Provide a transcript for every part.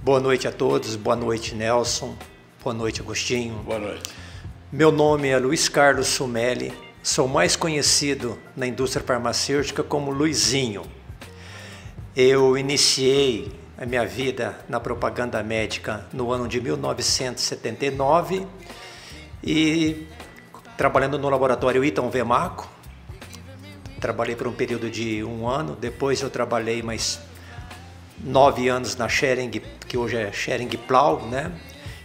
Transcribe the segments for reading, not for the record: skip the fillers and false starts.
Boa noite a todos, boa noite Nelson, boa noite Agostinho. Boa noite. Meu nome é Luiz Carlos Sumelli, sou mais conhecido na indústria farmacêutica como Luizinho. Eu iniciei a minha vida na propaganda médica no ano de 1979 e trabalhando no laboratório Iton Vemaco. Trabalhei por um período de 1 ano, depois eu trabalhei mais 9 anos na Schering, que hoje é Schering Plough, né?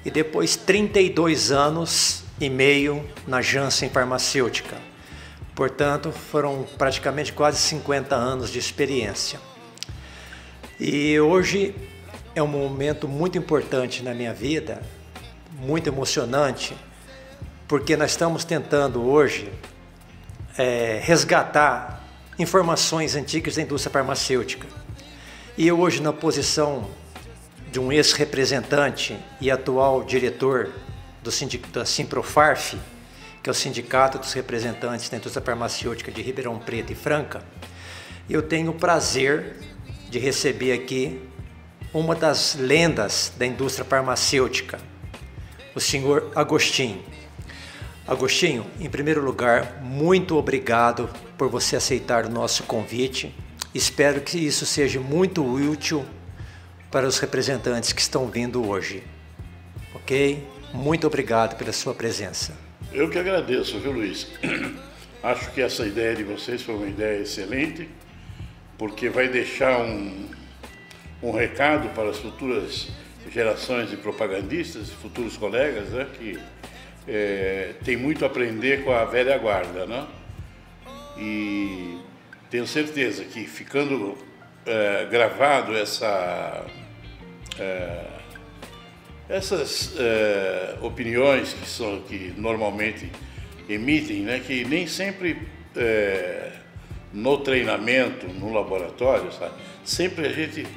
E depois 32 anos e meio na Janssen Farmacêutica. Portanto, foram praticamente quase 50 anos de experiência. E hoje é um momento muito importante na minha vida, muito emocionante, porque nós estamos tentando hoje resgatar informações antigas da indústria farmacêutica. E eu hoje, na posição de um ex-representante e atual diretor da Simprofarf, que é o Sindicato dos Representantes da Indústria Farmacêutica de Ribeirão Preto e Franca, eu tenho o prazer de receber aqui uma das lendas da indústria farmacêutica, o senhor Agostinho. Agostinho, em primeiro lugar, muito obrigado por você aceitar o nosso convite. Espero que isso seja muito útil para os representantes que estão vindo hoje. Ok? Muito obrigado pela sua presença. Eu que agradeço, viu, Luiz? Acho que essa ideia de vocês foi uma ideia excelente, porque vai deixar um recado para as futuras gerações de propagandistas e futuros colegas, né, que tem muito a aprender com a velha guarda, né? E tenho certeza que ficando gravado essas opiniões que normalmente emitem, né, que nem sempre no treinamento, no laboratório, sabe, sempre a gente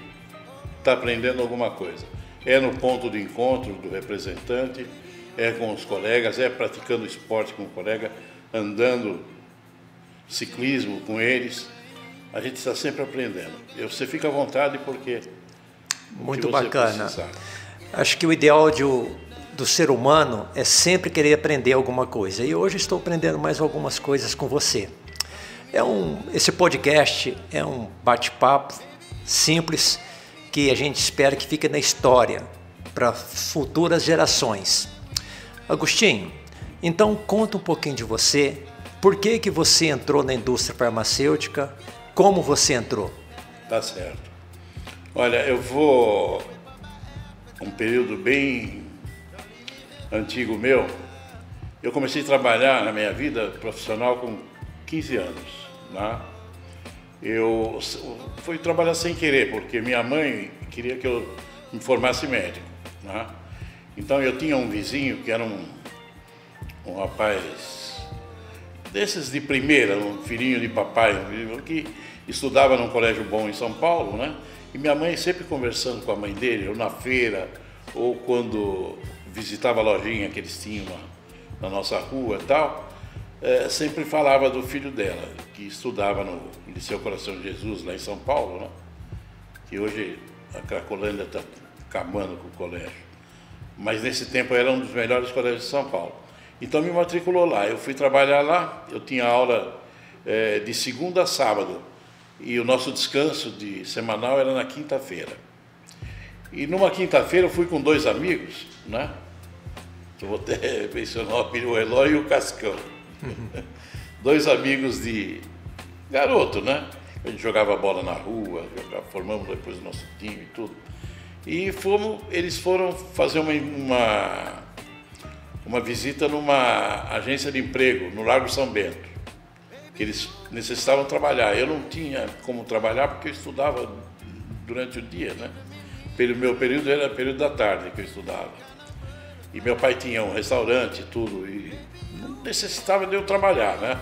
está aprendendo alguma coisa. É no ponto de encontro do representante, é com os colegas, é praticando esporte com o colega, andando ciclismo com eles, a gente está sempre aprendendo. Você fica à vontade porque... Muito bacana. Acho que o ideal do ser humano é sempre querer aprender alguma coisa. E hoje estou aprendendo mais algumas coisas com você. Esse podcast é um bate-papo simples que a gente espera que fique na história para futuras gerações. Agostinho, então conta um pouquinho de você. Por que você entrou na indústria farmacêutica? Como você entrou? Tá certo. Olha, eu vou... Um período bem antigo meu, eu comecei a trabalhar na minha vida profissional com 15 anos. Né? Eu fui trabalhar sem querer, porque minha mãe queria que eu me formasse médico. Né? Então eu tinha um vizinho que era um rapaz... desses de primeira, um filhinho de papai, que estudava num colégio bom em São Paulo, né? E minha mãe sempre conversando com a mãe dele, ou na feira, ou quando visitava a lojinha que eles tinham na nossa rua e tal, sempre falava do filho dela, que estudava no Liceu Coração de Jesus, lá em São Paulo, né? Que hoje a Cracolândia está acabando com o colégio. Mas nesse tempo era um dos melhores colégios de São Paulo. Então me matriculou lá, eu fui trabalhar lá, eu tinha aula de segunda a sábado e o nosso descanso semanal era na quinta-feira. E numa quinta-feira eu fui com 2 amigos, né? Eu vou até mencionar o Eloy e o Cascão. 2 amigos de garoto, né? A gente jogava bola na rua, formamos depois o nosso time e tudo. E eles foram fazer uma visita numa agência de emprego no Largo São Bento, que eles necessitavam trabalhar. Eu não tinha como trabalhar porque eu estudava durante o dia, né? Meu período era o período da tarde que eu estudava. E meu pai tinha um restaurante e tudo, e não necessitava de eu trabalhar, né?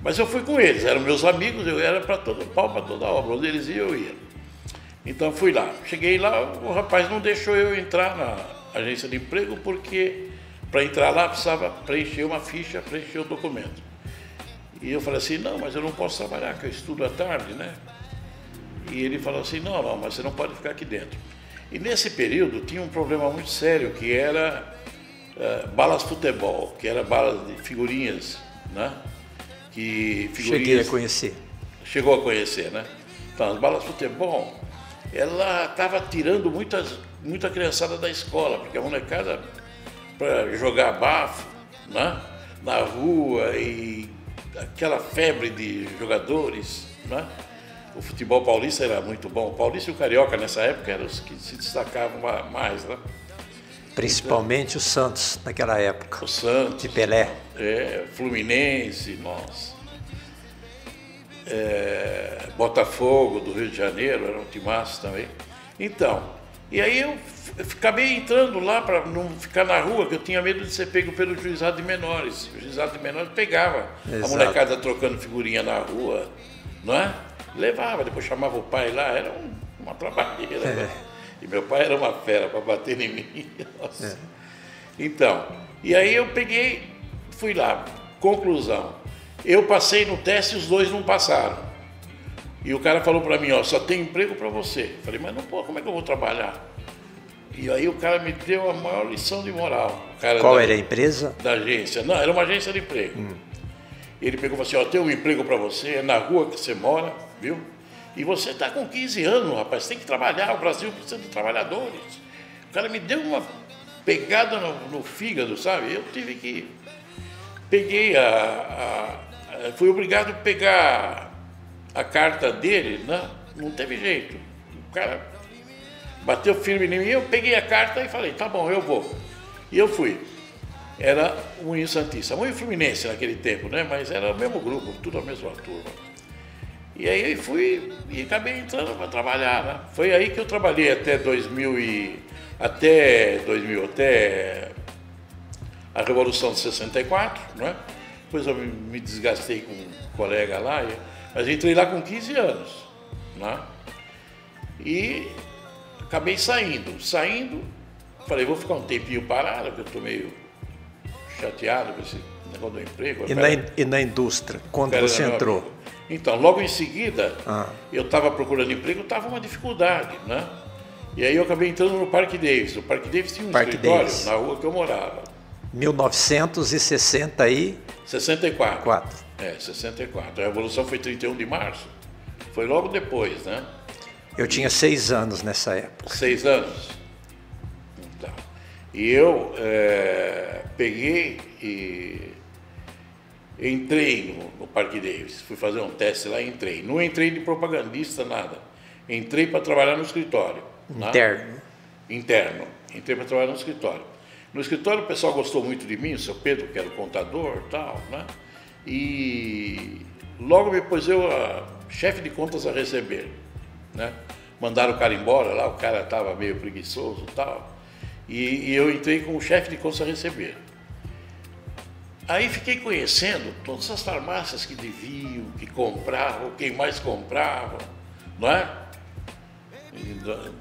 Mas eu fui com eles, eram meus amigos, eu era para todo pau, para toda obra, onde eles iam, eu ia. Então fui lá. Cheguei lá, o rapaz não deixou eu entrar na agência de emprego porque... Para entrar lá, precisava preencher uma ficha, preencher o documento. E eu falei assim, não, mas eu não posso trabalhar, que eu estudo à tarde, né? E ele falou assim, não, mas você não pode ficar aqui dentro. E nesse período tinha um problema muito sério, que era balas futebol, que era balas de figurinhas, né? Cheguei a conhecer. Chegou a conhecer, né? Então, as balas futebol, ela estava tirando muita criançada da escola, porque a molecada, para jogar bafo, né? Na rua, e aquela febre de jogadores, né? O futebol paulista era muito bom. O paulista e o carioca nessa época eram os que se destacavam mais, né? Principalmente então, o Santos naquela época. O Santos. De Pelé. Fluminense, nossa. Botafogo do Rio de Janeiro, era um timaço também. Então, e aí eu acabei entrando lá para não ficar na rua, que eu tinha medo de ser pego pelo juizado de menores. O juizado de menores pegava a molecada trocando figurinha na rua, não é? Levava, depois chamava o pai lá, era uma trabalheira. Né? E meu pai era uma fera para bater em mim. Nossa. Então, e aí eu fui lá, conclusão. Eu passei no teste e os dois não passaram. E o cara falou para mim, ó, só tem emprego para você. Eu falei, mas não, pô, como é que eu vou trabalhar? E aí o cara me deu a maior lição de moral. Qual era a empresa? Da agência. Não, era uma agência de emprego. Ele pegou e falou assim, ó, tem um emprego para você, é na rua que você mora, viu? E você está com 15 anos, rapaz, tem que trabalhar, o Brasil precisa de trabalhadores. O cara me deu uma pegada no fígado, sabe? Eu tive que... fui obrigado a pegar a carta dele, né? Não teve jeito. O cara bateu firme em mim, eu peguei a carta e falei, tá bom, eu vou. E eu fui. Era o Moinho Santista, Moinho Fluminense naquele tempo, né? Mas era o mesmo grupo, tudo a mesma turma. E aí eu fui e acabei entrando para trabalhar, né? Foi aí que eu trabalhei até até a Revolução de 64, né? Depois eu me desgastei com um colega lá, mas entrei lá com 15 anos, né? E acabei saindo, falei, vou ficar um tempinho parado, porque eu estou meio chateado com esse negócio do emprego. E na indústria, quando você entrou? Então, logo em seguida, eu estava procurando emprego, estava uma dificuldade, né? E aí eu acabei entrando no Parque Davis. O Parque Davis tinha um escritório na rua que eu morava. 1964. 64. A Revolução foi 31 de março. Foi logo depois, né? Eu tinha 6 anos nessa época. 6 anos? Então, e eu peguei e entrei no Parque Davis. Fui fazer um teste lá e entrei. Não entrei de propagandista, nada. Entrei para trabalhar no escritório. Interno? Né? Interno. Entrei para trabalhar no escritório. No escritório o pessoal gostou muito de mim, o seu Pedro, que era o contador e tal, né? E logo me pôs chefe de contas a receber, né? Mandaram o cara embora lá, o cara estava meio preguiçoso e tal. E eu entrei como chefe de contas a receber. Aí fiquei conhecendo todas as farmácias que deviam, que compravam, quem mais comprava, não é?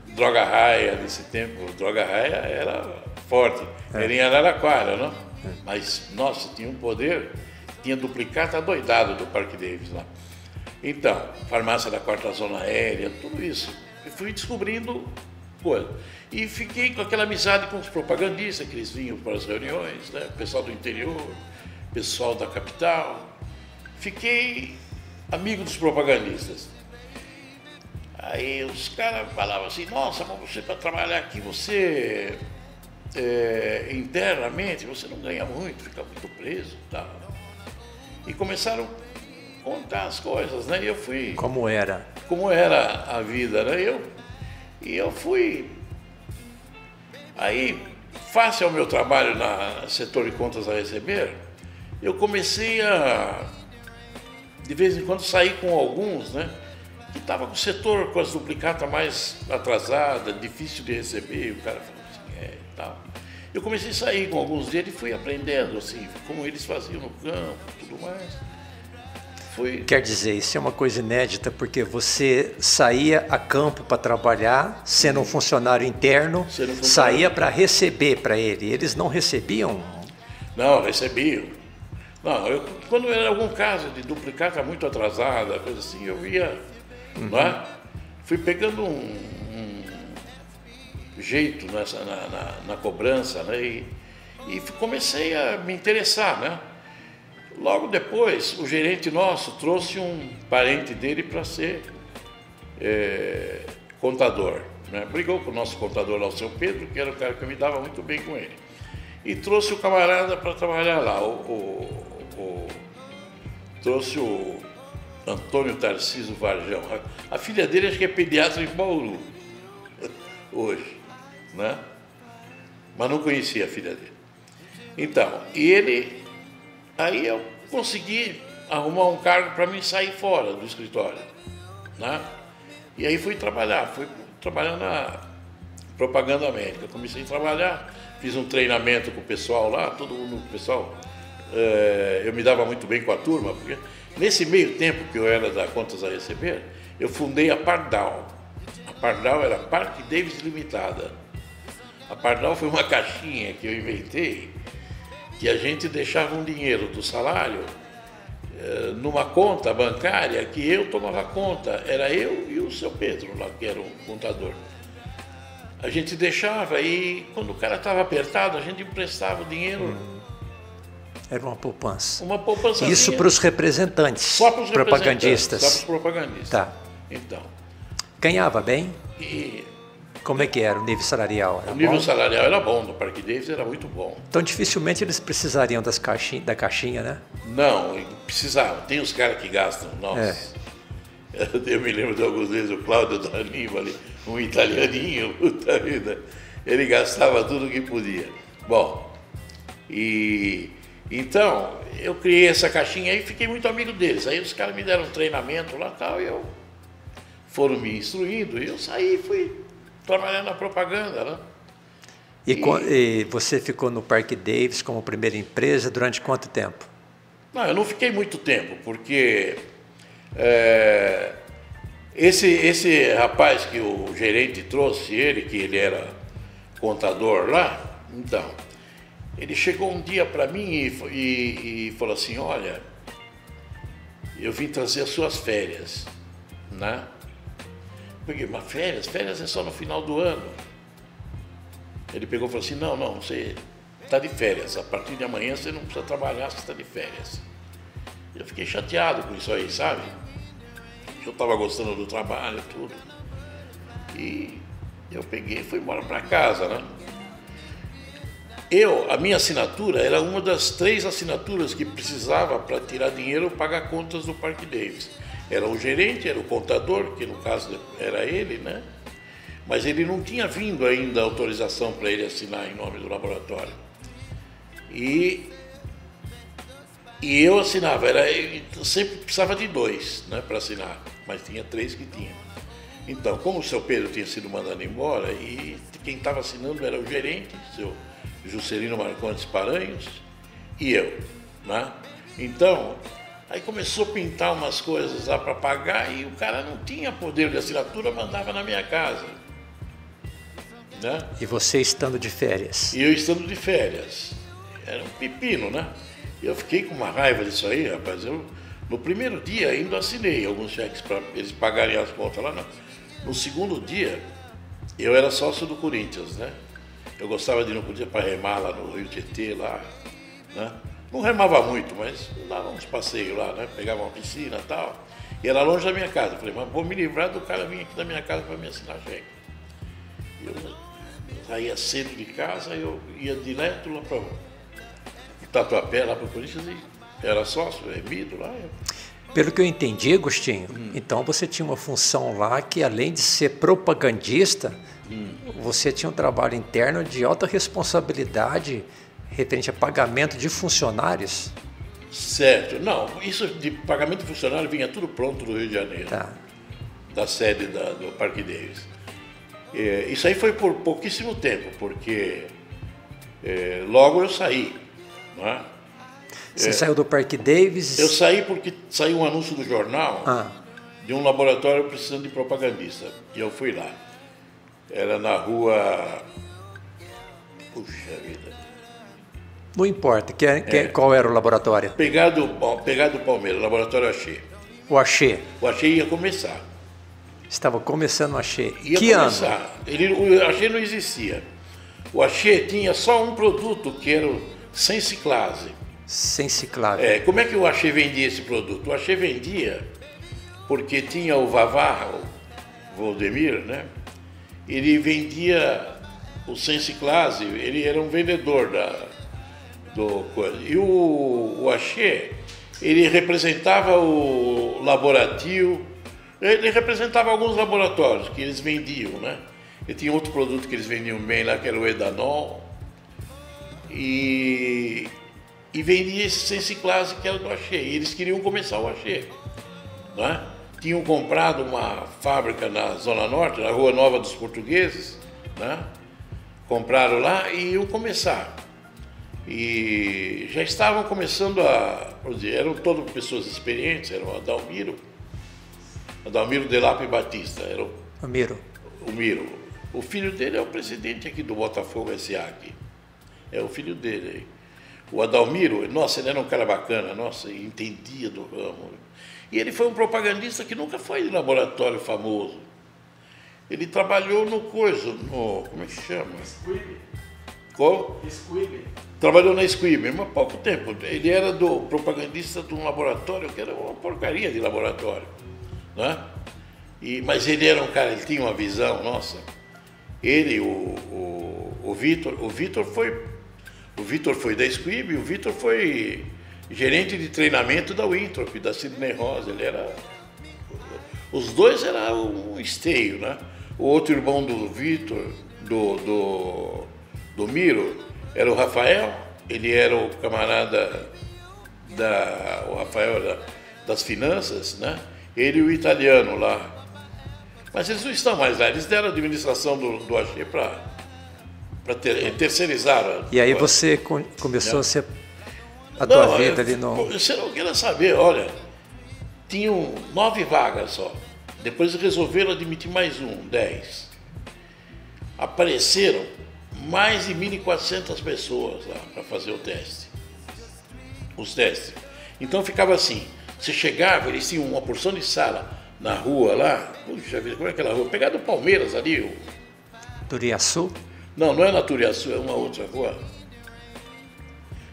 Droga Raia, nesse tempo, Droga Raia era forte, era em Araraquara, não? Mas, nossa, tinha um poder, tinha duplicata doidado do Parque Davis lá. Então, farmácia da 4ª Zona Aérea, tudo isso. Eu fui descobrindo coisa. E fiquei com aquela amizade com os propagandistas, que eles vinham para as reuniões, né? Pessoal do interior, pessoal da capital. Fiquei amigo dos propagandistas. Aí os caras falavam assim, nossa, mas você para trabalhar aqui, você internamente, você não ganha muito, fica muito preso e tal. E começaram a contar as coisas, né? E eu fui... Como era a vida, né? E eu fui... Aí, face ao meu trabalho no setor de contas a receber, eu comecei a, de vez em quando, sair com alguns, né? Que estavam com o setor, com as duplicatas mais atrasadas, difícil de receber, o cara falou assim, tal. Eu comecei a sair com alguns deles e fui aprendendo, assim, como eles faziam no campo e tudo mais. Quer dizer, isso é uma coisa inédita, porque você saía a campo para trabalhar, sendo um funcionário interno, saía para receber para ele. Eles não recebiam? Não, recebiam. Não, quando era algum caso de duplicata muito atrasada, coisa assim, eu ia, não é? Fui pegando jeito na cobrança, né? E comecei a me interessar, né? Logo depois, o gerente nosso trouxe um parente dele para ser contador, né? Brigou com o nosso contador lá, o seu Pedro, que era o cara que eu me dava muito bem com ele. E trouxe o camarada para trabalhar lá, trouxe o Antônio Tarcísio Varjão. A filha dele acho que é pediatra em Bauru, hoje, né? Mas não conhecia a filha dele. Então, aí eu consegui arrumar um cargo para mim sair fora do escritório, né? E aí fui trabalhar na propaganda médica. Comecei a trabalhar, fiz um treinamento com o pessoal lá, todo mundo, o pessoal, eu me dava muito bem com a turma, porque nesse meio tempo que eu era da Contas a Receber, eu fundei a Pardal. A Pardal era Parque Davis Limitada. A Pardal foi uma caixinha que eu inventei, que a gente deixava um dinheiro do salário numa conta bancária que eu tomava conta. Era eu e o seu Pedro lá, que era o contador. A gente deixava e quando o cara estava apertado, a gente emprestava o dinheiro. Era uma poupança. Uma poupança. Isso para os representantes, só para os propagandistas. Só para os propagandistas. Tá. Então. Ganhava bem? Como é que era o nível salarial? O nível salarial era bom, no Parque Davis era muito bom. Então dificilmente eles precisariam da caixinha, né? Não, precisavam. Tem os caras que gastam, nossa. Eu me lembro de algumas vezes o Cláudio D'Aniva ali, um italianinho, puta vida, ele gastava tudo que podia. Bom, então eu criei essa caixinha e fiquei muito amigo deles. Aí os caras me deram um treinamento lá e tal, e foram me instruindo, e eu saí e fui trabalhando na propaganda, né? E você ficou no Parque Davis como primeira empresa durante quanto tempo? Não, eu não fiquei muito tempo, porque esse rapaz que o gerente trouxe, que ele era contador lá, então, ele chegou um dia para mim e falou assim, olha, eu vim trazer as suas férias, né? Peguei, mas férias é só no final do ano. Ele pegou e falou assim, não, você está de férias, a partir de amanhã você não precisa trabalhar, você está de férias. Eu fiquei chateado com isso aí, sabe? Eu estava gostando do trabalho, tudo. E eu peguei e fui embora para casa, né? A minha assinatura era uma das 3 assinaturas que precisava para tirar dinheiro ou pagar contas do Parque Davis. Era o gerente, era o contador, que no caso era ele, né? Mas ele não tinha vindo ainda a autorização para ele assinar em nome do laboratório. E eu assinava, eu sempre precisava de 2, né, para assinar, mas tinha 3 que tinha. Então, como o seu Pedro tinha sido mandado embora, e quem estava assinando era o gerente, seu Juscelino Marcondes Paranhos, e eu, né? Então, aí começou a pintar umas coisas lá para pagar e o cara não tinha poder de assinatura, mandava na minha casa. Né? E você estando de férias? E eu estando de férias. Era um pepino, né? Eu fiquei com uma raiva disso aí, rapaz. No primeiro dia ainda assinei alguns cheques para eles pagarem as contas lá. No segundo dia, eu era sócio do Corinthians, né? Eu gostava de ir no Corinthians para remar lá no Rio Tietê, lá, né? Não remava muito, mas dava uns passeios lá, né? Pegava uma piscina e tal. E era longe da minha casa. Eu falei, mas vou me livrar do cara vir aqui da minha casa para me assinar cheque. Eu saía cedo de casa, eu ia direto lá para o Tatuapé, lá para o Corinthians, e era sócio, remido lá. Pelo que eu entendi, Agostinho, então você tinha uma função lá que, além de ser propagandista, você tinha um trabalho interno de alta responsabilidade referente a pagamento de funcionários? Certo. Não, isso de pagamento de funcionário vinha tudo pronto do Rio de Janeiro, da sede do Parque Davis. Isso aí foi por pouquíssimo tempo, porque logo eu saí. Não é? Você saiu do Parque Davis? Eu saí porque saiu um anúncio do jornal de um laboratório precisando de propagandista. E eu fui lá. Era na rua... Puxa vida. Não importa. Qual era o laboratório? Pegado Palmeiras, laboratório Axê. O Axê. O Axê ia começar. Estava começando o axé. Ia Que começar. O axé não existia. O axé tinha só um produto, que era o sem ciclase. Sem ciclase. Como é que o axé vendia esse produto? O axé vendia porque tinha o Vavá, o Valdemir, né? Ele vendia o sem ciclase, ele era um vendedor do coisa. E o axé, ele representava o laboratório, ele representava alguns laboratórios que eles vendiam, né? E tinha outro produto que eles vendiam bem lá, que era o etanol. E vendia esse sem ciclase, que era do axé. E eles queriam começar o axé, né? Tinham comprado uma fábrica na Zona Norte, na Rua Nova dos Portugueses, né? Compraram lá e iam começar. E já estavam começando eram todas pessoas experientes, era o Adalmiro Delap Batista, era o Miro. O filho dele é o presidente aqui do Botafogo S.A. aqui. É o filho dele aí. O Adalmiro, nossa, ele era um cara bacana, nossa, entendia do ramo. E ele foi um propagandista que nunca foi de laboratório famoso. Ele trabalhou como é que chama? Squib. Qual? Squib. Trabalhou na Squib, mas há pouco tempo. Ele era propagandista de um laboratório que era uma porcaria de laboratório, né? Mas ele era um cara, ele tinha uma visão, nossa. Ele, o Vitor foi da Squib, o Vitor foi gerente de treinamento da Winthrop, da Sidney Rosa. Os dois eram um esteio, né? O outro irmão do Vitor, do Miro, era o Rafael. Ele era o camarada o Rafael das finanças, né? Ele e o italiano lá. Mas eles não estão mais lá, eles deram a administração do axé para terceirizar. E aí você começou a tua vida ali no... Você não queira saber, olha, tinham 9 vagas só. Depois resolveram admitir mais 10. Apareceram mais de 1.400 pessoas lá para fazer os testes. Então ficava assim, você chegava, eles tinham uma porção de sala na rua lá, puxa vida, como é aquela rua? Pegado do Palmeiras ali. Turiaçu? Não é na Turiaçu, é uma outra rua.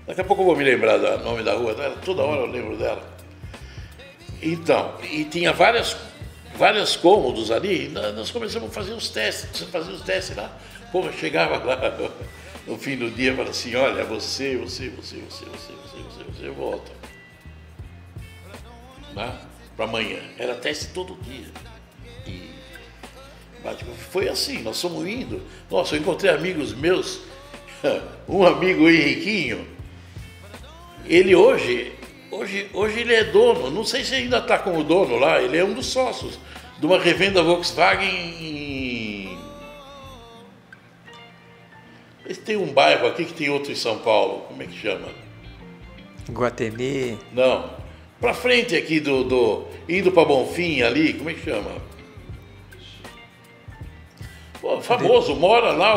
Daqui a pouco eu vou me lembrar do nome da rua, toda hora eu lembro dela. Então, e tinha vários cômodos ali, e nós começamos a fazer os testes lá. Pô, chegava lá no fim do dia e falava assim, olha, você volta. Né? Para amanhã. Era teste todo dia. E foi assim, nós fomos indo. Nossa, eu encontrei amigos meus, um amigo Henriquinho, ele hoje ele é dono, não sei se ainda está como dono lá, ele é um dos sócios de uma revenda Volkswagen tem um bairro aqui que tem outro em São Paulo, como é que chama? Guatemi? Não, para frente aqui indo para Bonfim ali, como é que chama? Pô, famoso, mora lá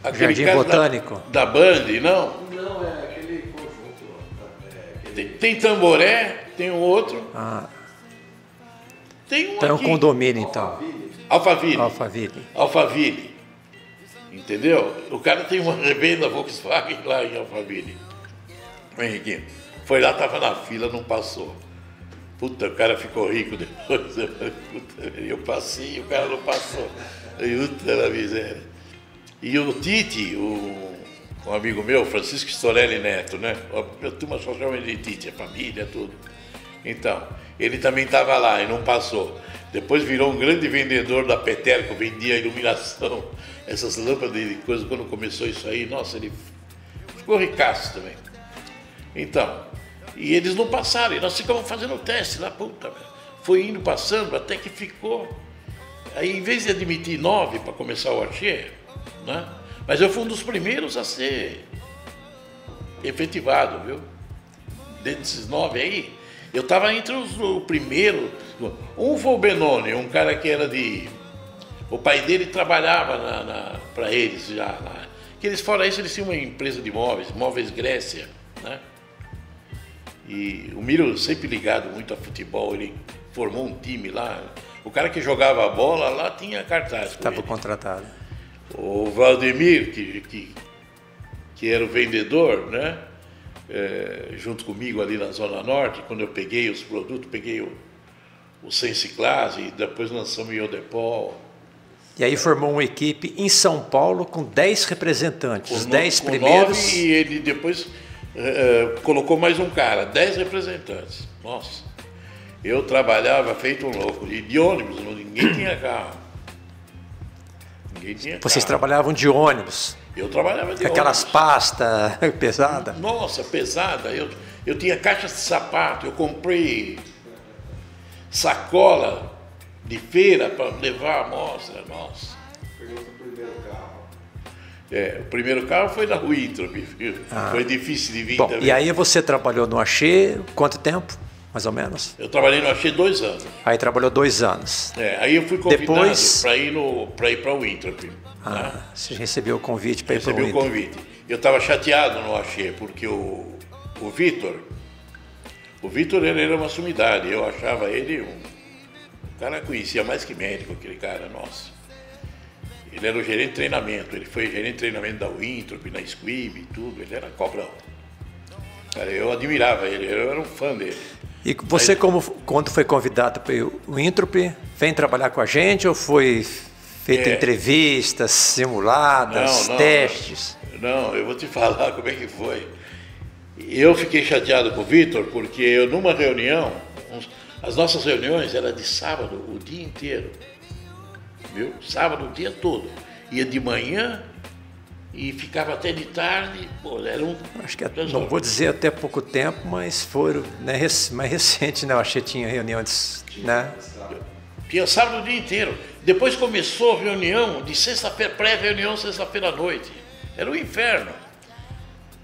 aquele Jardim cara Botânico? Da Band, não? Não, é aquele conjunto. Tem Tamboré, tem um outro. Tem um então é um aqui. condomínio, então. Alphaville. Entendeu? O cara tem uma revenda Volkswagen lá em Alphaville. O Henriquinho. Foi lá, tava na fila, não passou. Puta, o cara ficou rico depois. Eu passei, o cara não passou. Puta da miséria. E o Tite, um amigo meu, Francisco Storelli Neto, né? A turma só chama ele de Tite, a família, tudo. Então, ele também estava lá e não passou. Depois virou um grande vendedor da Peterco, vendia iluminação, essas lâmpadas de coisa. Quando começou isso aí, nossa, ele ficou ricaço também. Então, e eles não passaram, e nós ficamos fazendo teste lá, puta, foi indo, passando, até que ficou. Aí, em vez de admitir 9 para começar o axé, né? Mas eu fui um dos primeiros a ser efetivado, viu? Desses 9 aí, eu estava entre o primeiro. Um foi o Benoni, um cara que era o pai dele trabalhava para eles já lá. Que eles, fora isso, eles tinham uma empresa de móveis Grécia, né? E o Miro, sempre ligado muito a futebol, ele formou um time lá. O cara que jogava a bola lá tinha cartaz. Estava contratado. O Valdemir, que era o vendedor, né? Junto comigo ali na Zona Norte, quando eu peguei os produtos, peguei o Sense Class e depois lançamos o Iodepol. E aí formou uma equipe em São Paulo com 10 representantes, os 10 com primeiros. 9, e ele depois colocou mais um cara, 10 representantes. Nossa, eu trabalhava feito um louco, e de ônibus, ninguém tinha carro. Ninguém tinha Vocês carro. trabalhavam de ônibus? Eu trabalhava de Aquelas ônibus. pastas pesadas? Nossa, pesada. Eu tinha caixa de sapato, eu comprei sacola de feira para levar a amostra. Nossa. Pegou o primeiro carro. O primeiro carro foi da Wintrop, viu? Foi difícil de vir Bom, também. e aí você trabalhou no Axê, quanto tempo, mais ou menos? Eu trabalhei no Axê 2 anos. Aí trabalhou 2 anos. Aí eu fui convidado Depois... para ir para o Wintrop. Você recebeu o convite para ir para o Recebi o Inter. convite. Eu estava chateado no Axê, porque o Vitor, ele era uma sumidade. Eu achava ele um cara que conhecia mais que médico, aquele cara, nossa. Ele era o gerente de treinamento, ele foi gerente de treinamento da Wintrop, na Squib e tudo, ele era cobrão. Cara, eu admirava ele, eu era um fã dele. E você, quando foi convidado para o Introp, vem trabalhar com a gente ou foi feito entrevistas, simuladas, testes? Não, eu vou te falar como é que foi. Eu fiquei chateado com o Vitor porque eu, numa reunião, as nossas reuniões eram de sábado o dia inteiro, viu? Sábado o dia todo. Ia de manhã e ficava até de tarde. Pô, era Acho que não vou dizer até pouco tempo, mas foram, né, mais recente, né? Eu achei que tinha reuniões, né? Tinha sábado o dia inteiro. Depois começou a reunião de sexta-feira, pré-reunião sexta-feira à noite. Era um inferno.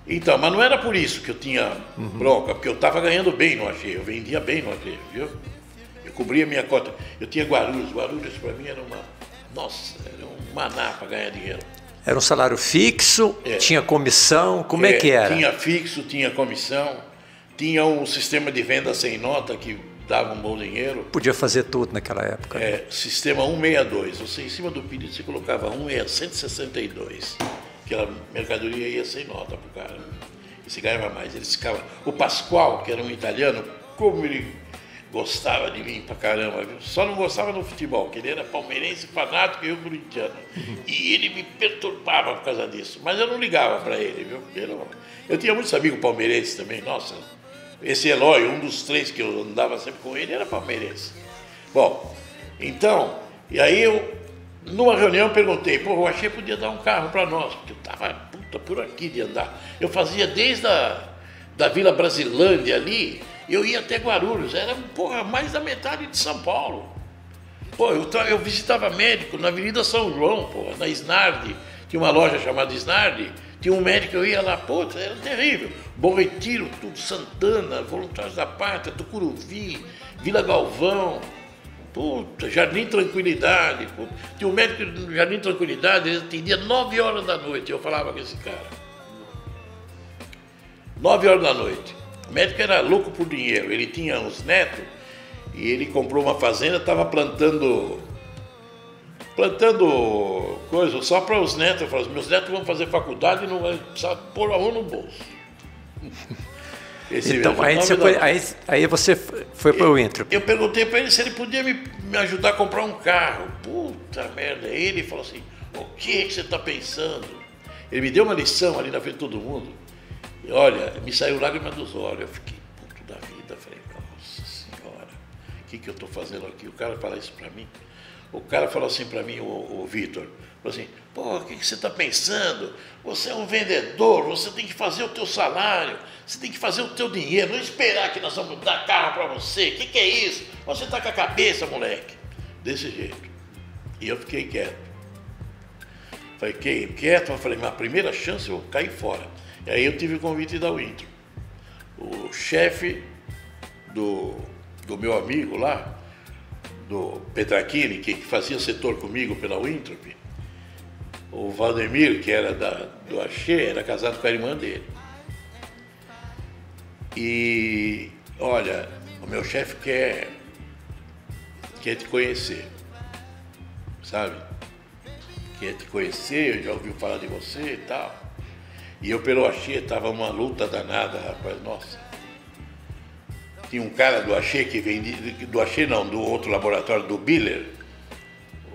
Então, mas não era por isso que eu tinha bronca, porque eu estava ganhando bem no Axê, eu vendia bem no Axê, viu? Eu cobria minha cota. Eu tinha Guarulhos para mim era era um maná para ganhar dinheiro. Era um salário fixo, tinha comissão, como é que era? Tinha fixo, tinha comissão, tinha um sistema de venda sem nota que dava um bom dinheiro. Podia fazer tudo naquela época. Sistema 162, você em cima do pedido você colocava 162. Aquela mercadoria ia sem nota pro cara. E se ganhava mais. Eles ficavam... O Pascoal, que era um italiano, como ele gostava de mim pra caramba, viu? Só não gostava do futebol, que ele era palmeirense fanático e eu corintiano. E ele me perturbava por causa disso. Mas eu não ligava para ele, viu? Eu tinha muitos amigos palmeirenses também, nossa. Esse Eloy, um dos 3 que eu andava sempre com ele, era palmeirense. Bom, então, e aí numa reunião, perguntei, eu achei que podia dar um carro para nós, porque eu estava por aqui de andar. Eu fazia desde da Vila Brasilândia ali, eu ia até Guarulhos, era mais da metade de São Paulo. Eu visitava médico na Avenida São João, na Snardi, tinha uma loja chamada Snardi, tinha um médico, eu ia lá, era terrível. Bom Retiro, tudo, Santana, Voluntários da Pátria, Tucuruvi, Vila Galvão, Jardim Tranquilidade. Tinha um médico no Jardim Tranquilidade, ele atendia 9 horas da noite, eu falava com esse cara. 9 horas da noite. O médico era louco por dinheiro, ele tinha uns netos e ele comprou uma fazenda, estava plantando coisa só para os netos. Eu falei, meus netos vão fazer faculdade e não vai precisar pôr a mão no bolso. Então, aí você foi para o Introp. Eu perguntei para ele se ele podia me ajudar a comprar um carro. Puta merda. Ele falou assim, o que você está pensando? Ele me deu uma lição ali na frente de todo mundo. E olha, me saiu lágrima dos olhos. Eu fiquei puto da vida. Falei, nossa senhora, o que eu estou fazendo aqui? O cara fala isso para mim. O cara falou assim para mim, o Vitor, falou assim, o que você está pensando? Você é um vendedor, você tem que fazer o teu salário, você tem que fazer o teu dinheiro, não esperar que nós vamos dar carro para você. O que é isso? Você está com a cabeça, moleque. Desse jeito. E eu fiquei quieto. Fiquei quieto, mas falei, na primeira chance eu caí fora. E aí eu tive o convite da Wintrop. O chefe do meu amigo lá, do Petrachini, que fazia setor comigo pela Wintrop, o Valdemir, que era do Axê, era casado com a irmã dele. E, olha, o meu chefe quer te conhecer, sabe? Quer te conhecer, já ouviu falar de você e tal. E eu pelo Axê tava uma luta danada, rapaz, nossa. Tinha um cara do Axê que vendia, do Axê não, do outro laboratório, do Biller,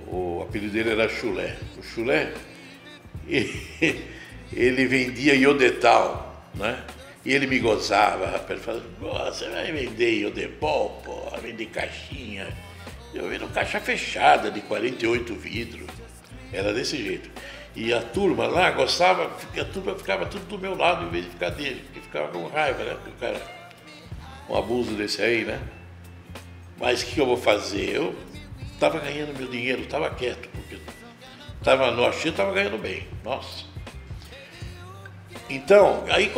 o apelido dele era Chulé. O Chulé, ele vendia iodetal, né? E ele me gozava, rapaz, ele falava, você vai vender iodepol, pô, vai vender caixinha. Eu vendo caixa fechada de 48 vidros, era desse jeito. E a turma lá gostava, a turma ficava tudo do meu lado em vez de ficar dele, porque ficava com raiva, né? O cara, um abuso desse aí, né? Mas o que eu vou fazer? Eu estava ganhando meu dinheiro, estava quieto, porque estava no Axê, estava ganhando bem, nossa. Então, aí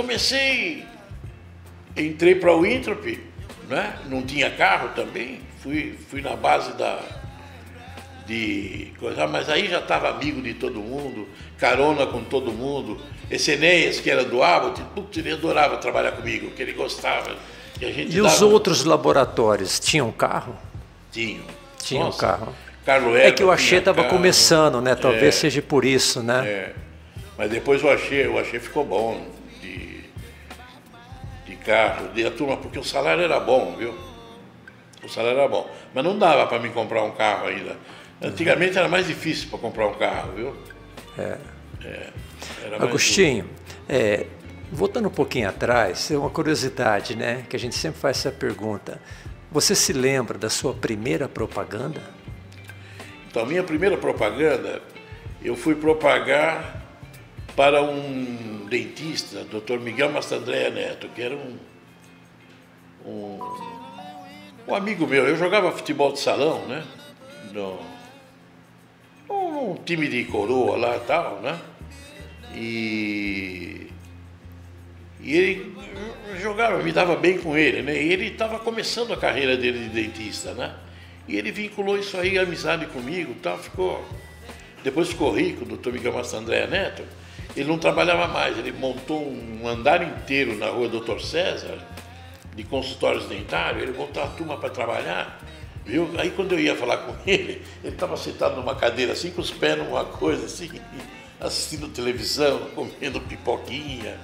entrei para o Winthrop, né? Não tinha carro também, fui na base de coisa, mas aí já estava amigo de todo mundo, carona com todo mundo. Esse Enéas, que era do Abbott, putz, ele adorava trabalhar comigo, que ele gostava. E os outros laboratórios tinham carro? Tinham carro. Carlos é que o Axê estava começando, né? Talvez seja por isso, né? Mas depois o Axê ficou bom de carro, a turma, porque o salário era bom, viu? O salário era bom. Mas não dava para mim comprar um carro ainda. Antigamente era mais difícil para comprar um carro, viu? Era Agostinho, voltando um pouquinho atrás, é uma curiosidade, né? Que a gente sempre faz essa pergunta. Você se lembra da sua primeira propaganda? Então, minha primeira propaganda, eu fui propagar para um dentista, Dr. Miguel Mastandrea Neto, que era um amigo meu. Eu jogava futebol de salão, né? Um time de coroa lá e tal, né? E ele jogava, me dava bem com ele, né? E ele estava começando a carreira dele de dentista, né? E ele vinculou isso aí, amizade comigo e tal, depois ficou rico, o Dr. Miguel Mastandrea Neto. Ele não trabalhava mais, ele montou um andar inteiro na rua Dr. César, de consultórios dentários, ele botou a turma para trabalhar, viu? Aí quando eu ia falar com ele estava sentado numa cadeira assim, com os pés numa coisa assim, assistindo televisão, comendo pipoquinha.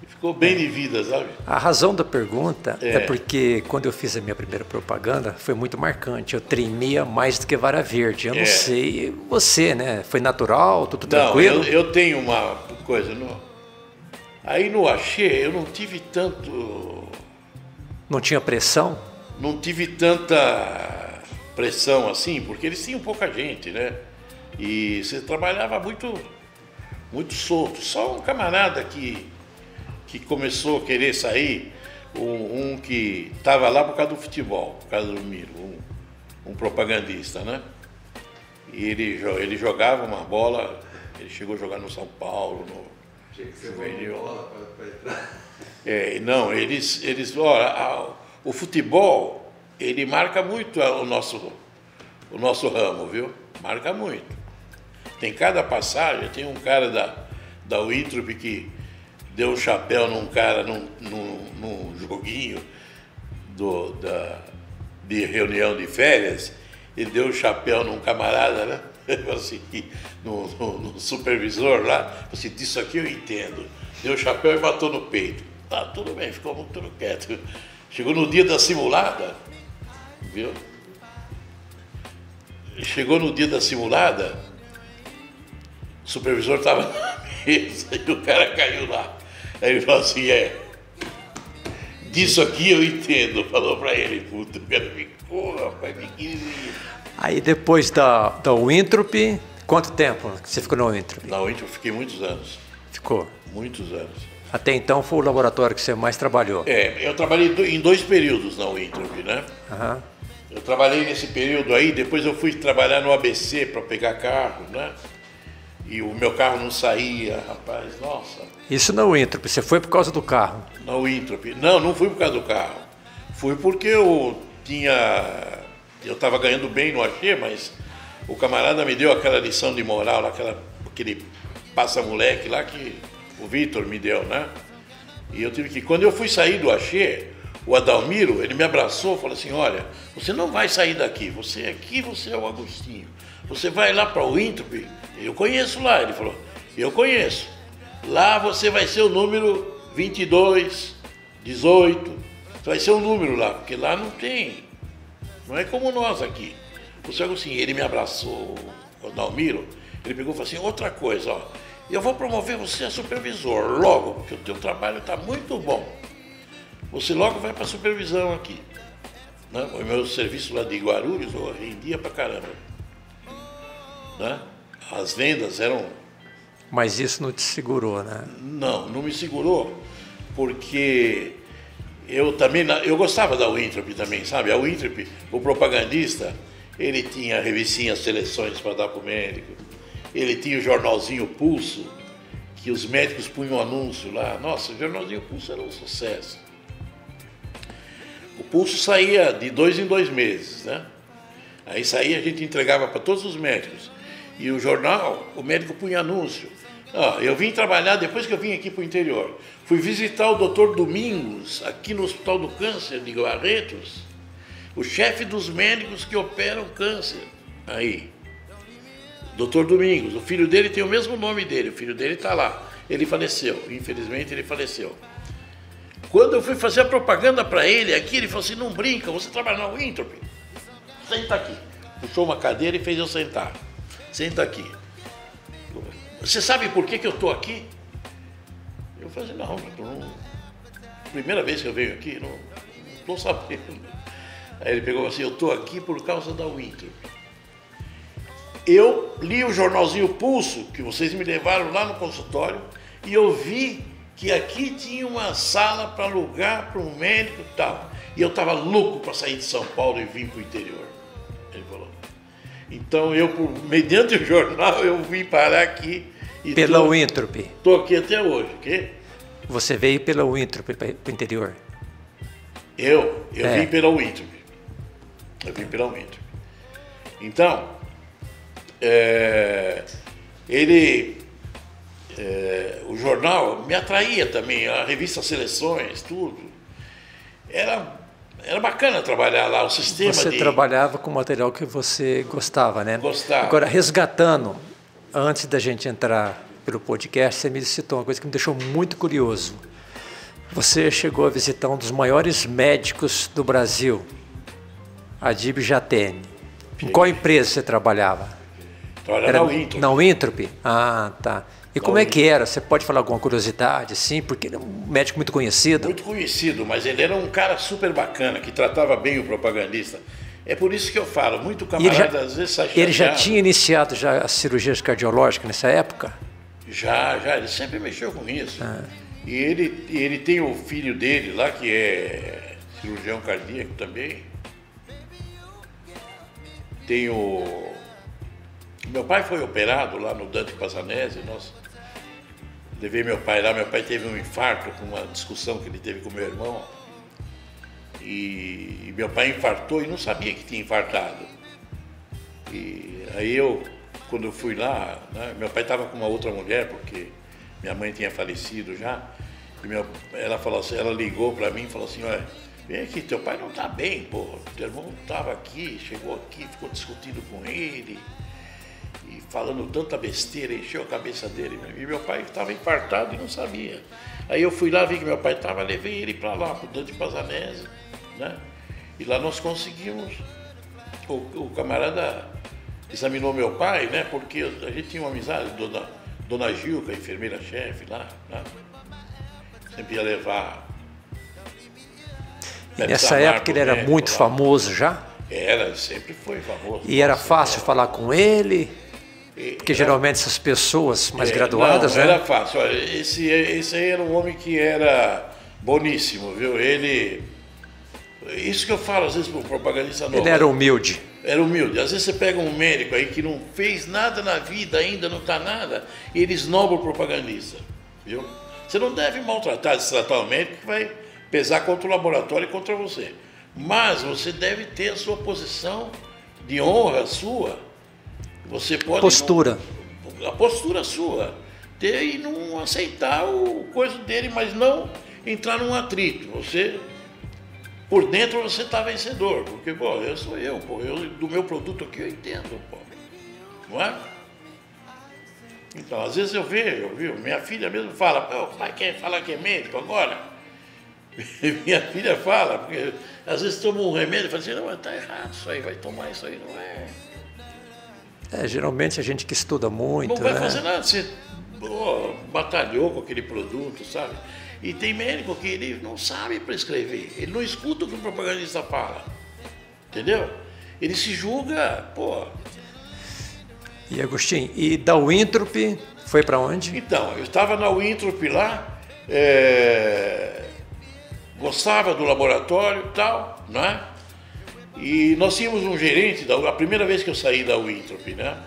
Ficou bem de vida, sabe? A razão da pergunta é porque quando eu fiz a minha primeira propaganda foi muito marcante. Eu tremia mais do que vara verde. Eu não sei, você, né? Foi natural, tudo tranquilo? Não, eu tenho uma coisa. Aí no Axê eu não tive tanto... Não tinha pressão? Não tive tanta pressão assim, porque eles tinham pouca gente, né? E você trabalhava muito solto. Só um camarada que começou a querer sair, um que estava lá por causa do futebol, por causa do Miro, um propagandista, né? E ele jogava uma bola, ele chegou a jogar no São Paulo, no Juvenil. Não, o futebol, ele marca muito o nosso ramo, viu? Marca muito. Tem cada passagem, tem um cara da Winthrop que deu um chapéu num cara num joguinho de reunião de férias, ele deu um chapéu num camarada, né? Assim, no supervisor lá, assim, disso aqui eu entendo. Deu o chapéu e matou no peito. Tá, tudo bem, ficou muito quieto. Chegou no dia da simulada, viu? Chegou no dia da simulada, o supervisor estava na mesa e o cara caiu lá. Aí ele falou assim, disso aqui eu entendo, falou pra ele, puta, o cara ficou, rapaz, pequenininho. Aí depois da Winthrop, quanto tempo você ficou na Winthrop? Na Winthrop eu fiquei muitos anos. Ficou? Muitos anos. Até então foi o laboratório que você mais trabalhou? Eu trabalhei em 2 períodos na Winthrop, né? Uhum. Eu trabalhei nesse período aí, depois eu fui trabalhar no ABC para pegar carro, né? E o meu carro não saía, rapaz, nossa. Isso na Winthrop, você foi por causa do carro? Na Winthrop. Não fui por causa do carro. Fui porque eu estava ganhando bem no Axê, mas o camarada me deu aquela lição de moral, aquele passa-moleque lá que o Vitor me deu, né? E eu tive que... Quando eu fui sair do Axê, o Adalmiro, ele me abraçou e falou assim, olha, você não vai sair daqui, você é o Agostinho. Você vai lá para o Winthrop, eu conheço lá, ele falou, eu conheço. Lá você vai ser o número 22, 18, vai ser um número lá, porque lá não tem, não é como nós aqui. O seu Agostinho, ele me abraçou, o Adalmiro, ele pegou e falou assim, outra coisa, ó, eu vou promover você a supervisor logo, porque o teu trabalho está muito bom. Você logo vai para a supervisão aqui. Né? O meu serviço lá de Guarulhos, eu rendia pra caramba. Né? As vendas eram... Mas isso não te segurou, né? Não, não me segurou, porque eu também... Eu gostava da Winthrop também, sabe? A Winthrop, o propagandista, ele tinha a revistinha Seleções para dar para o médico, ele tinha o jornalzinho Pulso, que os médicos punham anúncio lá. Nossa, o jornalzinho Pulso era um sucesso. O Pulso saía de 2 em 2 meses, né? Aí saía, a gente entregava para todos os médicos. E o jornal, o médico punha anúncio. Eu vim trabalhar, depois que eu vim aqui para o interior, fui visitar o Dr. Domingos, aqui no Hospital do Câncer de Barretos, o chefe dos médicos que operam câncer. Aí, Dr. Domingos, o filho dele tem o mesmo nome dele, o filho dele está lá. Ele faleceu, infelizmente ele faleceu. Quando eu fui fazer a propaganda para ele aqui, ele falou assim, não brinca, você trabalha na Winthrop? Senta aqui. Puxou uma cadeira e fez eu sentar. Senta aqui. Você sabe por que eu estou aqui? Eu falei assim, não, primeira vez que eu venho aqui, não estou sabendo. Aí ele pegou assim, eu estou aqui por causa da Winthrop. Eu li o jornalzinho Pulso, que vocês me levaram lá no consultório, e eu vi que aqui tinha uma sala para alugar para um médico e tal. E eu estava louco para sair de São Paulo e vir para o interior. Ele falou. Então eu, mediante o jornal, eu vim parar aqui. E pela Winthrop? Estou aqui até hoje. Que? Você veio pela Winthrop para o interior? Eu vim pela Winthrop. Eu vim pela Winthrop. Então, o jornal me atraía também, a revista Seleções, tudo. Era bacana trabalhar lá, o sistema Você trabalhava com material que você gostava, né? Gostava. Agora, resgatando, antes da gente entrar pelo podcast, você me citou uma coisa que me deixou muito curioso. Você chegou a visitar um dos maiores médicos do Brasil, Adib Jatene. Em qual empresa você trabalhava? Era na Winthrop. Na Winthrop? Ah, tá. E como é que era? Você pode falar alguma curiosidade, sim? Porque ele é um médico muito conhecido. Muito conhecido, mas ele era um cara super bacana, que tratava bem o propagandista. É por isso que eu falo, muito camarada às vezes sai chateado. Ele já tinha iniciado já as cirurgias cardiológicas nessa época? Já, ele sempre mexeu com isso. E ele tem o filho dele lá, que é cirurgião cardíaco também. Tem o... Meu pai foi operado lá no Dante Pazzanese, levei meu pai lá, meu pai teve um infarto com uma discussão que ele teve com meu irmão. E meu pai infartou e não sabia que tinha infartado. E aí quando eu fui lá, né, meu pai estava com uma outra mulher, porque minha mãe tinha falecido já. E ela falou assim, ela ligou para mim e falou assim, olha, vem aqui, teu pai não está bem, pô. Teu irmão estava aqui, chegou aqui, ficou discutindo com ele. E falando tanta besteira, encheu a cabeça dele. E meu pai estava infartado e não sabia. Aí eu fui lá, vi que meu pai estava, levei ele para lá, para o Dante Pazzanese, né? E lá nós conseguimos, o camarada examinou meu pai, né? Porque a gente tinha uma amizade, dona Gilca, enfermeira-chefe lá, né? Sempre ia levar. Nessa época ele era muito famoso já? Era, sempre foi famoso. E era fácil falar com ele? Porque geralmente essas pessoas mais graduadas, não, né? Era fácil. Olha, esse aí era um homem que era boníssimo, viu? Isso que eu falo às vezes para um propagandista novo. Ele era humilde. Era humilde. Às vezes você pega um médico aí que não fez nada na vida ainda, não está nada, e ele esnoba o propagandista, viu? Você não deve maltratar, destratar o médico que vai pesar contra o laboratório e contra você. Mas você deve ter a sua posição de honra sua. Você pode... Postura. A postura sua. Ter e não aceitar o coisa dele, mas não entrar num atrito. Você, por dentro, você está vencedor, porque, pô, eu sou eu, pô, do meu produto aqui eu entendo, pô, não é? Então, às vezes eu vejo, minha filha mesmo fala, o pai quer falar que é médico agora? Minha filha fala, porque às vezes toma um remédio e fala assim, não, mas tá errado isso aí, vai tomar isso aí, não é? Geralmente a gente que estuda muito, não vai né? fazer nada, você batalhou com aquele produto, sabe? E tem médico que ele não sabe prescrever, ele não escuta o que o propagandista fala, entendeu? Ele se julga, pô. E Agostinho, e da Winthrop foi para onde? Então, eu estava na Winthrop lá, gostava do laboratório e tal, né? E nós tínhamos um gerente, a primeira vez que eu saí da Winthrop, né?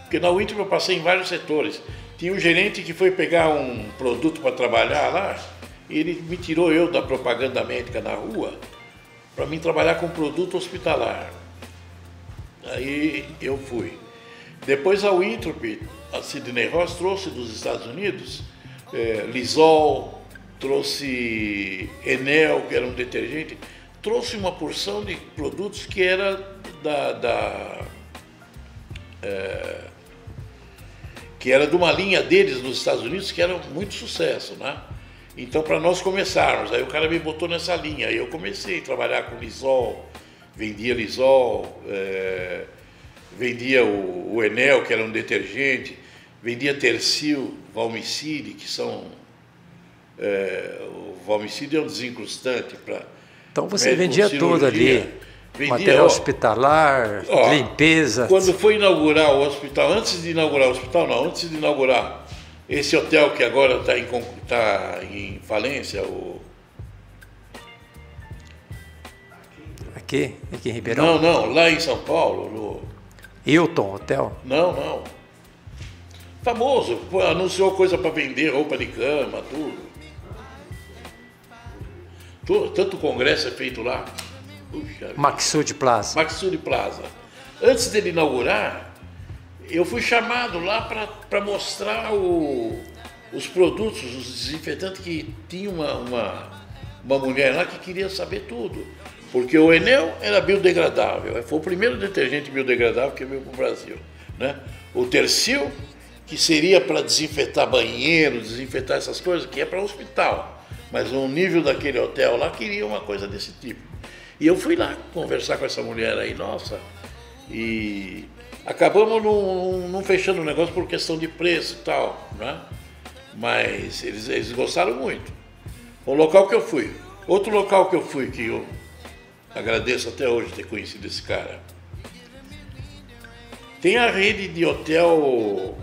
Porque na Winthrop eu passei em vários setores. Tinha um gerente que foi pegar um produto para trabalhar lá, e ele me tirou eu da propaganda médica na rua, para mim trabalhar com produto hospitalar. Aí eu fui. Depois a Winthrop, a Sidney Ross, trouxe dos Estados Unidos Lysol, trouxe Enel, que era um detergente, trouxe uma porção de produtos que era que era de uma linha deles nos Estados Unidos que era muito sucesso, né? Então, para nós começarmos, aí o cara me botou nessa linha, aí eu comecei a trabalhar com Lysol, vendia Lysol, vendia o Enel, que era um detergente, vendia Tersil, Valmicide, que são... o Valmicide é um desincrustante para... Então você vendia tudo ali, material hospitalar, limpeza... Quando foi inaugurar o hospital, antes de inaugurar o hospital, não, antes de inaugurar esse hotel que agora está em falência, Aqui em Ribeirão? Não, lá em São Paulo, no... Hilton Hotel? Não. Famoso, anunciou coisa para vender, roupa de cama, tudo. Tanto congresso é feito lá. Puxa, Maxud Plaza. Maxud Plaza. Antes dele inaugurar, eu fui chamado lá para mostrar os produtos, os desinfetantes, que tinha uma mulher lá que queria saber tudo. Porque o Enel era biodegradável, foi o primeiro detergente biodegradável que veio para o Brasil, né? O Tersil, que seria para desinfetar banheiro, desinfetar essas coisas, que é para hospital. Mas o nível daquele hotel lá queria uma coisa desse tipo. E eu fui lá conversar com essa mulher aí, nossa, e acabamos não fechando o negócio por questão de preço e tal, né? Mas eles gostaram muito. O local que eu fui. Outro local que eu fui, que eu agradeço até hoje ter conhecido esse cara. Tem a rede de hotel...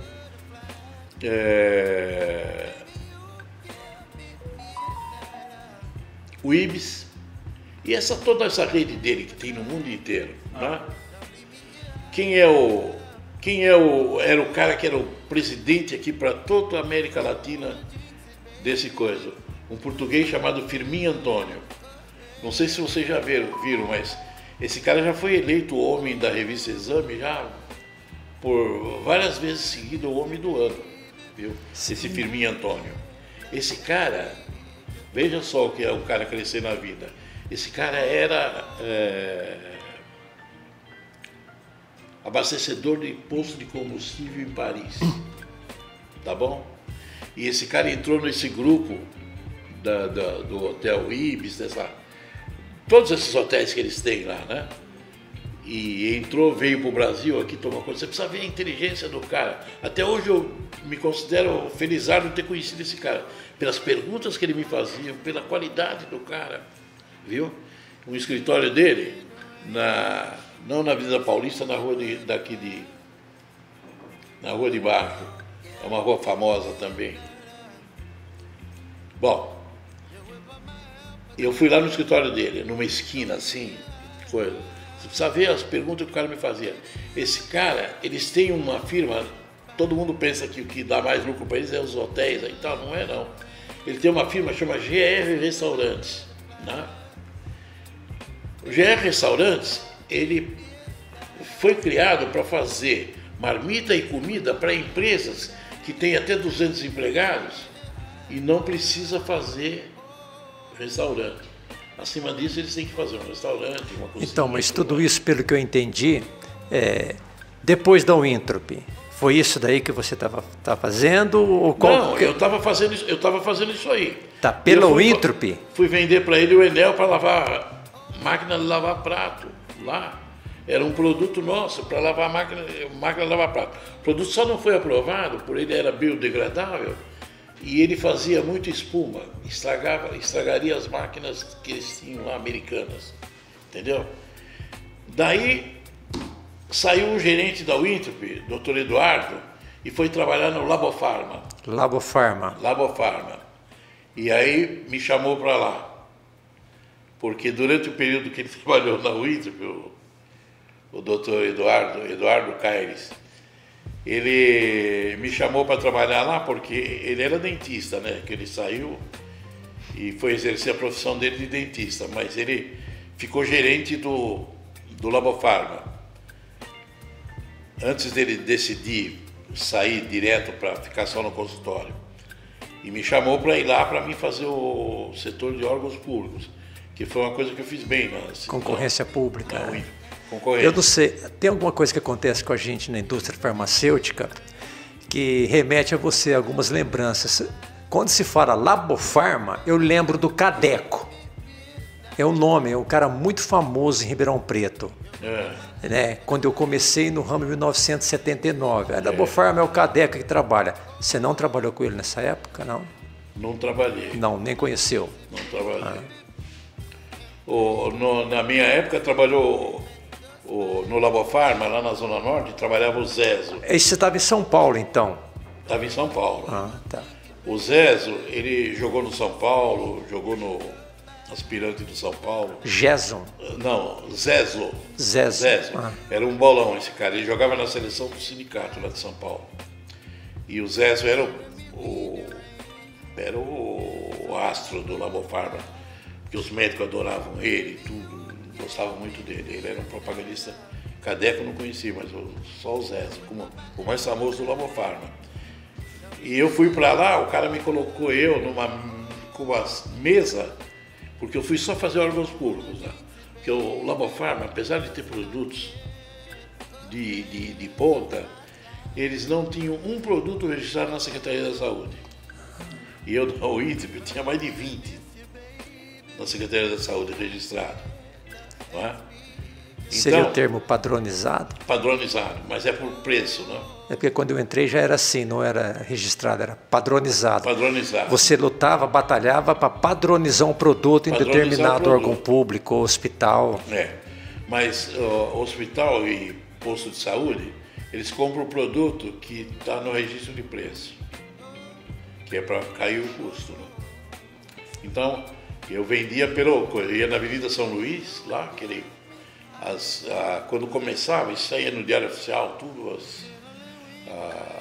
o Ibis, e toda essa rede dele que tem no mundo inteiro, né? Era o cara que era o presidente aqui para toda a América Latina desse coisa, um português chamado Firmin Antônio. Não sei se vocês já viram, mas esse cara já foi eleito o homem da revista Exame já por várias vezes seguido, o homem do ano, viu? Esse Firmin Antônio. Esse cara, veja só o que é um cara crescer na vida. Esse cara era abastecedor de posto de combustível em Paris, tá bom? E esse cara entrou nesse grupo do Hotel Ibis, todos esses hotéis que eles têm lá, né? E veio para o Brasil aqui tomar conta. Você precisa ver a inteligência do cara. Até hoje eu me considero felizardo de ter conhecido esse cara, pelas perguntas que ele me fazia, pela qualidade do cara, viu? O escritório dele, não na Avenida Paulista, na rua na Rua de Barco. É uma rua famosa também. Bom, eu fui lá no escritório dele, numa esquina assim, coisa. Você precisa ver as perguntas que o cara me fazia. Esse cara, eles têm uma firma, todo mundo pensa que o que dá mais lucro para eles é os hotéis e tal, não é não. Ele tem uma firma que chama GR Restaurantes, né? O GR Restaurantes, ele foi criado para fazer marmita e comida para empresas que têm até 200 empregados e não precisa fazer restaurante. Acima disso, eles têm que fazer um restaurante, uma cozinha. Então, mas tudo isso, pelo que eu entendi, depois da Winthrop, foi isso daí que você estava fazendo? Ou Não, eu estava fazendo isso aí. Tá, pela Winthrop? Fui vender para ele o Enel para lavar, máquina de lavar prato, lá. Era um produto nosso para lavar máquina de lavar prato. O produto só não foi aprovado, por ele era biodegradável, e ele fazia muito espuma, estragaria as máquinas que eles tinham lá, americanas, entendeu? Daí saiu o gerente da Winthrop, Dr. Eduardo, e foi trabalhar no Labofarma. Labofarma. E aí me chamou para lá, porque durante o período que ele trabalhou na Winthrop, o Dr. Eduardo Caires, ele me chamou para trabalhar lá porque ele era dentista, né? Que ele saiu e foi exercer a profissão dele de dentista, mas ele ficou gerente do Labofarma. Antes dele decidir sair direto para ficar só no consultório. E me chamou para ir lá para mim fazer o setor de órgãos públicos, que foi uma coisa que eu fiz bem. Concorrência pública. Concorrência. Eu não sei, tem alguma coisa que acontece com a gente na indústria farmacêutica que remete a você algumas lembranças. Quando se fala Labofarma, eu lembro do Cadeco. É um nome, é um cara muito famoso em Ribeirão Preto. Né? Quando eu comecei no ramo em 1979. A Labofarma é o Cadeco que trabalha. Você não trabalhou com ele nessa época, não? Não trabalhei. Não, nem conheceu? Não trabalhei. Na minha época trabalhou no Labofarma, lá na Zona Norte, trabalhava o Zezo. E você estava em São Paulo, então? Estava em São Paulo. Tá. O Zezo, ele jogou no São Paulo, jogou no Aspirante do São Paulo. Gerson? Não, Zezo. Zezo. Era um bolão esse cara. Ele jogava na seleção do sindicato lá de São Paulo. E o Zezo era o astro do Labofarma, porque os médicos adoravam ele, tudo, gostavam muito dele. Ele era um propagandista. Cadeco eu não conhecia, mas só o Zezo, como o mais famoso do Labofarma. E eu fui para lá, o cara me colocou com uma mesa, porque eu fui só fazer órgãos públicos lá. Porque o Labofarma, apesar de ter produtos de ponta, eles não tinham um produto registrado na Secretaria da Saúde. E eu, na Winthrop, tinha mais de 20 na Secretaria da Saúde registrado. Não é? Então, seria o termo padronizado? Padronizado, mas é por preço, né? É porque quando eu entrei já era assim, não era registrado, era padronizado. Padronizado. Você lutava, batalhava para padronizar um produto em determinado órgão público, hospital. Mas hospital e posto de saúde, eles compram o produto que está no registro de preço, que é para cair o custo. Né? Então, eu vendia eu ia na Avenida São Luís, lá, quando começava, isso saía no Diário Oficial, tudo,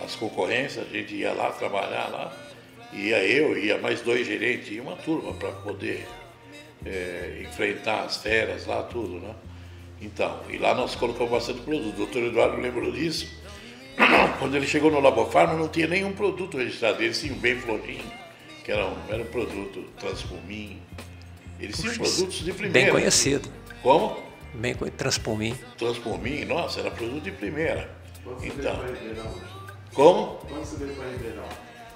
as concorrências, a gente ia lá trabalhar lá, ia mais 2 gerentes, ia uma turma para poder enfrentar as férias lá, tudo, né? Então, e lá nós colocamos bastante produto. O doutor Eduardo lembrou disso. Quando ele chegou no Labofarma, não tinha nenhum produto registrado. Eles tinham o Benflorin, que era um produto Transpumin. Eles tinham produtos de primeira. Bem conhecido. Como? Bem Transpumin. Transpumin, nossa, era produto de primeira. Quando você Então, veio para Ribeirão? como? Quando você veio para Ribeirão?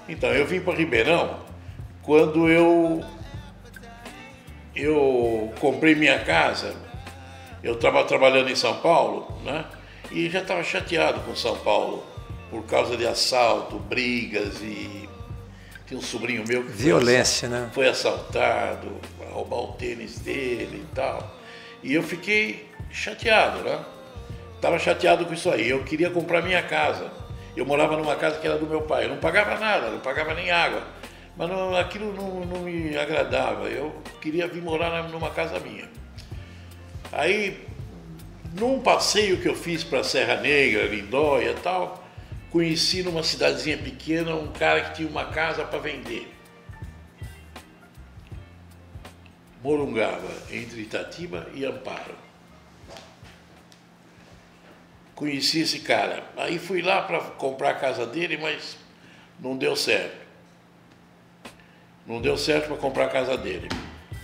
Então, eu vim para Ribeirão quando eu comprei minha casa. Eu estava trabalhando em São Paulo, né? E já estava chateado com São Paulo por causa de assalto, brigas e tinha um sobrinho meu que violência, né? Foi assaltado, roubar o tênis dele e tal. E eu fiquei chateado, né? Estava chateado com isso aí. Eu queria comprar minha casa. Eu morava numa casa que era do meu pai. Eu não pagava nada, não pagava nem água. Mas aquilo não me agradava. Eu queria vir morar numa casa minha. Aí, num passeio que eu fiz para Serra Negra, Lindóia e tal, conheci numa cidadezinha pequena um cara que tinha uma casa para vender. Morungaba, entre Itatiba e Amparo. Conheci esse cara. Aí fui lá para comprar a casa dele, mas não deu certo. Não deu certo para comprar a casa dele.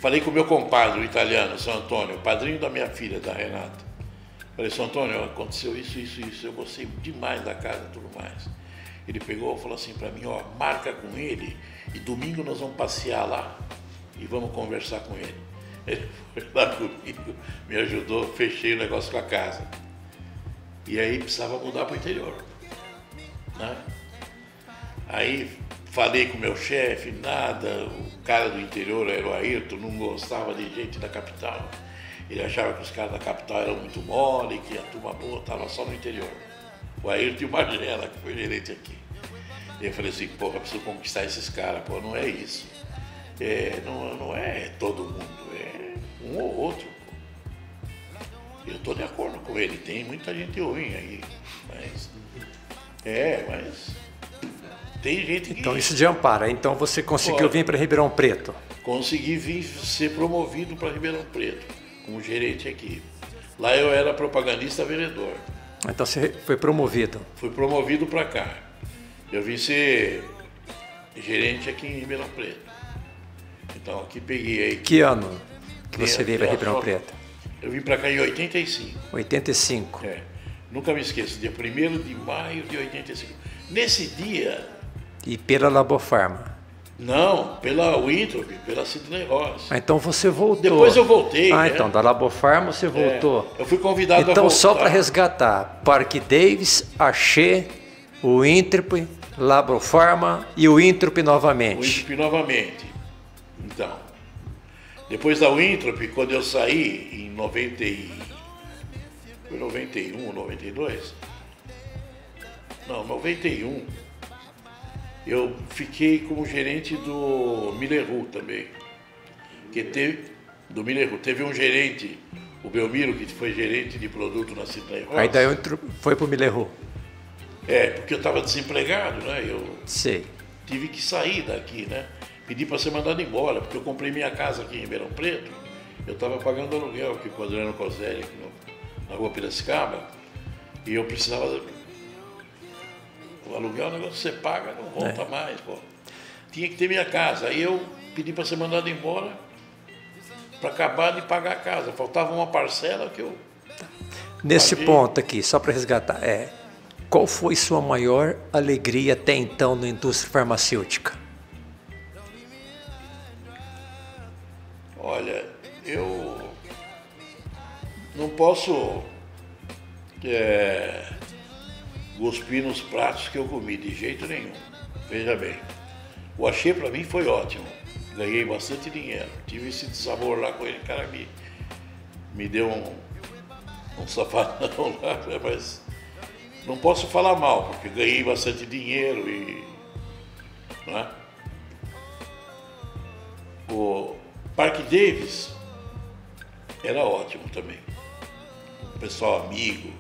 falei com o meu compadre, o italiano, São Antônio, o padrinho da minha filha, da Renata. Falei, São Antônio, aconteceu isso, eu gostei demais da casa e tudo mais. Ele pegou e falou assim para mim, ó, marca com ele e domingo nós vamos passear lá e vamos conversar com ele. Ele foi lá comigo, me ajudou, fechei o negócio com a casa. E aí precisava mudar para o interior, né? Aí falei com o meu chefe, nada, o cara do interior era o Ayrton, não gostava de gente da capital. Ele achava que os caras da capital eram muito mole, que a turma boa estava só no interior. O Ayrton e o Magela, que foi gerente aqui. E eu falei assim, porra, preciso conquistar esses caras, pô, não é isso. Não é todo mundo, é um ou outro. Pô. Eu estou de acordo com ele, tem muita gente ruim aí, mas tem gente que... Então isso de ampara, então você conseguiu vir para Ribeirão Preto? Consegui vir ser promovido para Ribeirão Preto, como gerente aqui. Lá eu era propagandista vereador. Então você foi promovido? Fui promovido para cá. Eu vim ser gerente aqui em Ribeirão Preto. Então aqui peguei aí. Que ano que você veio para Ribeirão Preto? Eu vim para cá em 85. 85. Nunca me esqueço, dia 1º de maio de 85. Nesse dia... E pela Labofarma? Não, pela Winthrop, pela Sidney Ross. Então você voltou. Depois eu voltei. Então da Labofarma você voltou. Eu fui convidado a voltar. Então só para resgatar, Parque Davis, Axê, o Winthrop, Labofarma e o Winthrop novamente. O Winthrop novamente. Então, depois da Winthrop, quando eu saí em 91, 92? Não, 91. Eu fiquei como gerente do Miller também. Teve um gerente, o Belmiro, que foi gerente de produto na Sidney Ross. Aí daí foi para o Miller. Porque eu estava desempregado, né? Eu Sei. tive que sair daqui, né? Pedi para ser mandado embora, porque eu comprei minha casa aqui em Ribeirão Preto. Eu estava pagando aluguel aqui com o Adriano Coselli, na rua Piracicaba, e eu precisava... O aluguel é um negócio que você paga, não volta mais, pô. Tinha que ter minha casa. Aí eu pedi para ser mandado embora para acabar de pagar a casa. Faltava uma parcela que eu... Nesse paguei. ponto aqui, só para resgatar, qual foi sua maior alegria até então na indústria farmacêutica? Olha, eu não posso cuspir nos pratos que eu comi, de jeito nenhum. Veja bem, o Axê para mim foi ótimo. Ganhei bastante dinheiro. Tive esse sabor lá com ele, o cara me deu um safadão lá, mas não posso falar mal, porque ganhei bastante dinheiro e... Né? O Parque Davis era ótimo também. O pessoal amigo,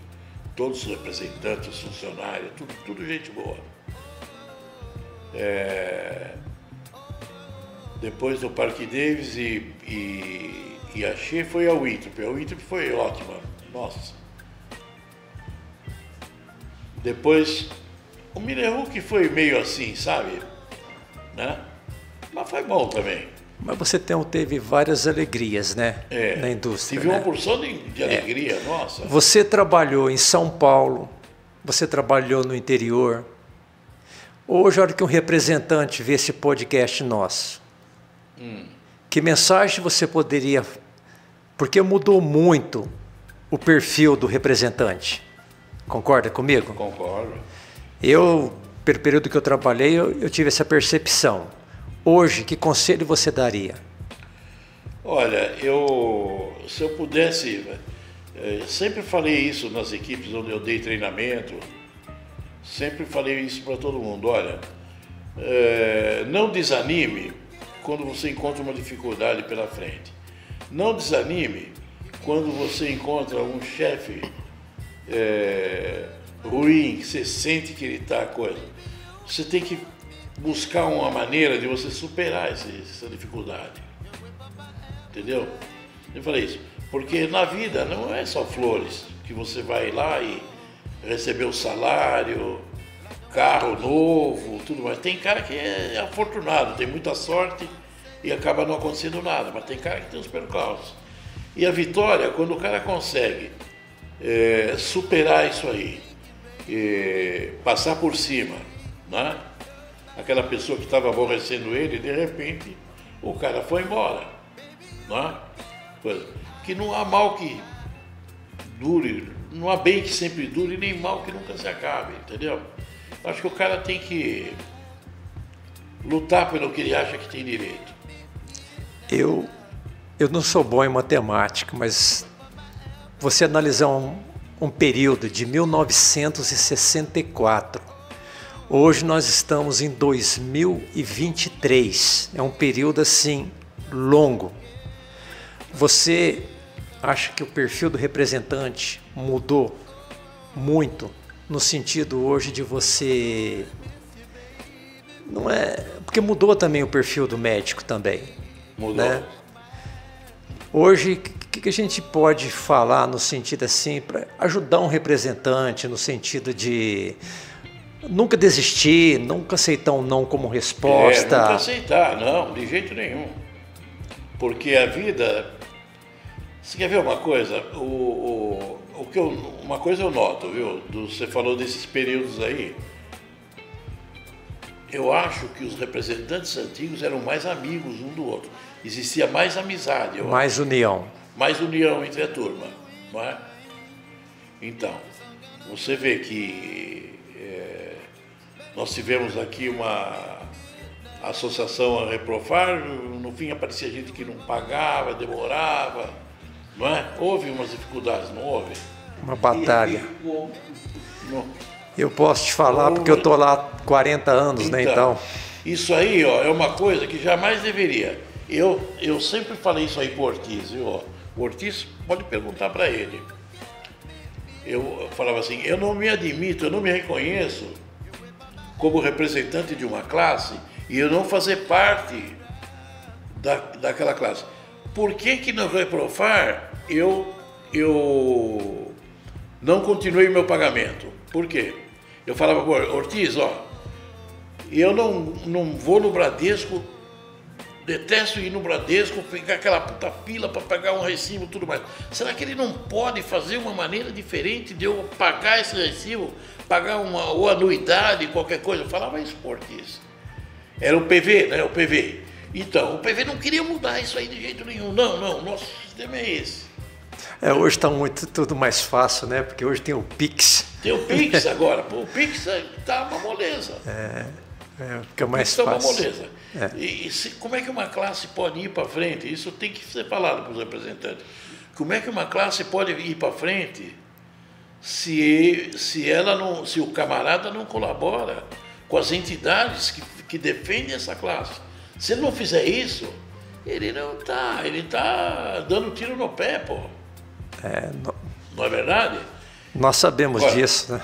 todos os representantes, os funcionários, tudo gente boa. Depois do Parque Davis e Axê foi a Winthrop. A Winthrop foi ótima, nossa. Depois o Miller que foi meio assim, sabe? Né? Mas foi bom também. Mas você teve várias alegrias, né? Na indústria. Tive uma porção de alegria, nossa. Você trabalhou em São Paulo, você trabalhou no interior. Hoje, a hora que um representante vê esse podcast nosso, que mensagem você poderia... Porque mudou muito o perfil do representante. Concorda comigo? Concordo. Pelo período que eu trabalhei, eu tive essa percepção. Hoje, que conselho você daria? Olha, se eu pudesse, sempre falei isso nas equipes onde eu dei treinamento, sempre falei isso para todo mundo, olha, não desanime quando você encontra uma dificuldade pela frente. Não desanime quando você encontra um chefe ruim, que você sente que ele está coisa. Você tem que buscar uma maneira de você superar essa dificuldade. Entendeu? Eu falei isso. Porque na vida não é só flores, que você vai lá e receber o salário, carro novo, tudo mais. Tem cara que é afortunado, tem muita sorte e acaba não acontecendo nada, mas tem cara que tem os percalços. E a vitória, quando o cara consegue superar isso aí, passar por cima, né? Aquela pessoa que estava aborrecendo ele, de repente o cara foi embora, né? Que não há mal que dure, não há bem que sempre dure, nem mal que nunca se acabe, entendeu? Acho que o cara tem que lutar pelo que ele acha que tem direito. Eu não sou bom em matemática, mas você analisar um período de 1964, hoje nós estamos em 2023, é um período assim longo. Você acha que o perfil do representante mudou muito no sentido hoje de você... Não é... Porque mudou também o perfil do médico também. Mudou. Né? Hoje, o que a gente pode falar no sentido assim, para ajudar um representante, no sentido de nunca desistir, nunca aceitar um não como resposta? Nunca aceitar, não, de jeito nenhum. Porque a vida... Você quer ver uma coisa? Uma coisa eu noto, viu? Você falou desses períodos aí. Eu acho que os representantes antigos eram mais amigos um do outro. Existia mais amizade. Mais união. Mais união entre a turma, não é? Então, você vê que nós tivemos aqui uma associação a Reprofar, no fim aparecia gente que não pagava, demorava. Não é? Houve umas dificuldades, não houve? Uma batalha. Eu posso te falar porque eu estou lá há 40 anos, né? Então. Isso aí, ó, é uma coisa que jamais deveria. Eu sempre falei isso aí para o Ortiz, viu? O Ortiz, pode perguntar para ele. Eu falava assim, eu não me admito, eu não me reconheço como representante de uma classe e eu não fazer parte daquela classe. Por que no Reprofar eu não continuei o meu pagamento? Por quê? Eu falava, Ortiz, ó, eu não vou no Bradesco, detesto ir no Bradesco, ficar aquela puta fila para pagar um recibo e tudo mais. Será que ele não pode fazer uma maneira diferente de eu pagar esse recibo, pagar ou anuidade, qualquer coisa? Eu falava isso, Ortiz. Era o PV, né? O PV. Então, o PV não queria mudar isso aí de jeito nenhum. Não, nosso sistema é esse. Hoje está tudo mais fácil, né? Porque hoje tem o Pix. Tem o Pix agora. Pô, o Pix está uma moleza. Fica mais fácil. Está uma moleza. Como é que uma classe pode ir para frente? Isso tem que ser falado para os representantes. Como é que uma classe pode ir para frente se o camarada não colabora com as entidades que defendem essa classe? Se ele não fizer isso, ele está dando tiro no pé, pô. Não é verdade? Nós sabemos disso, né?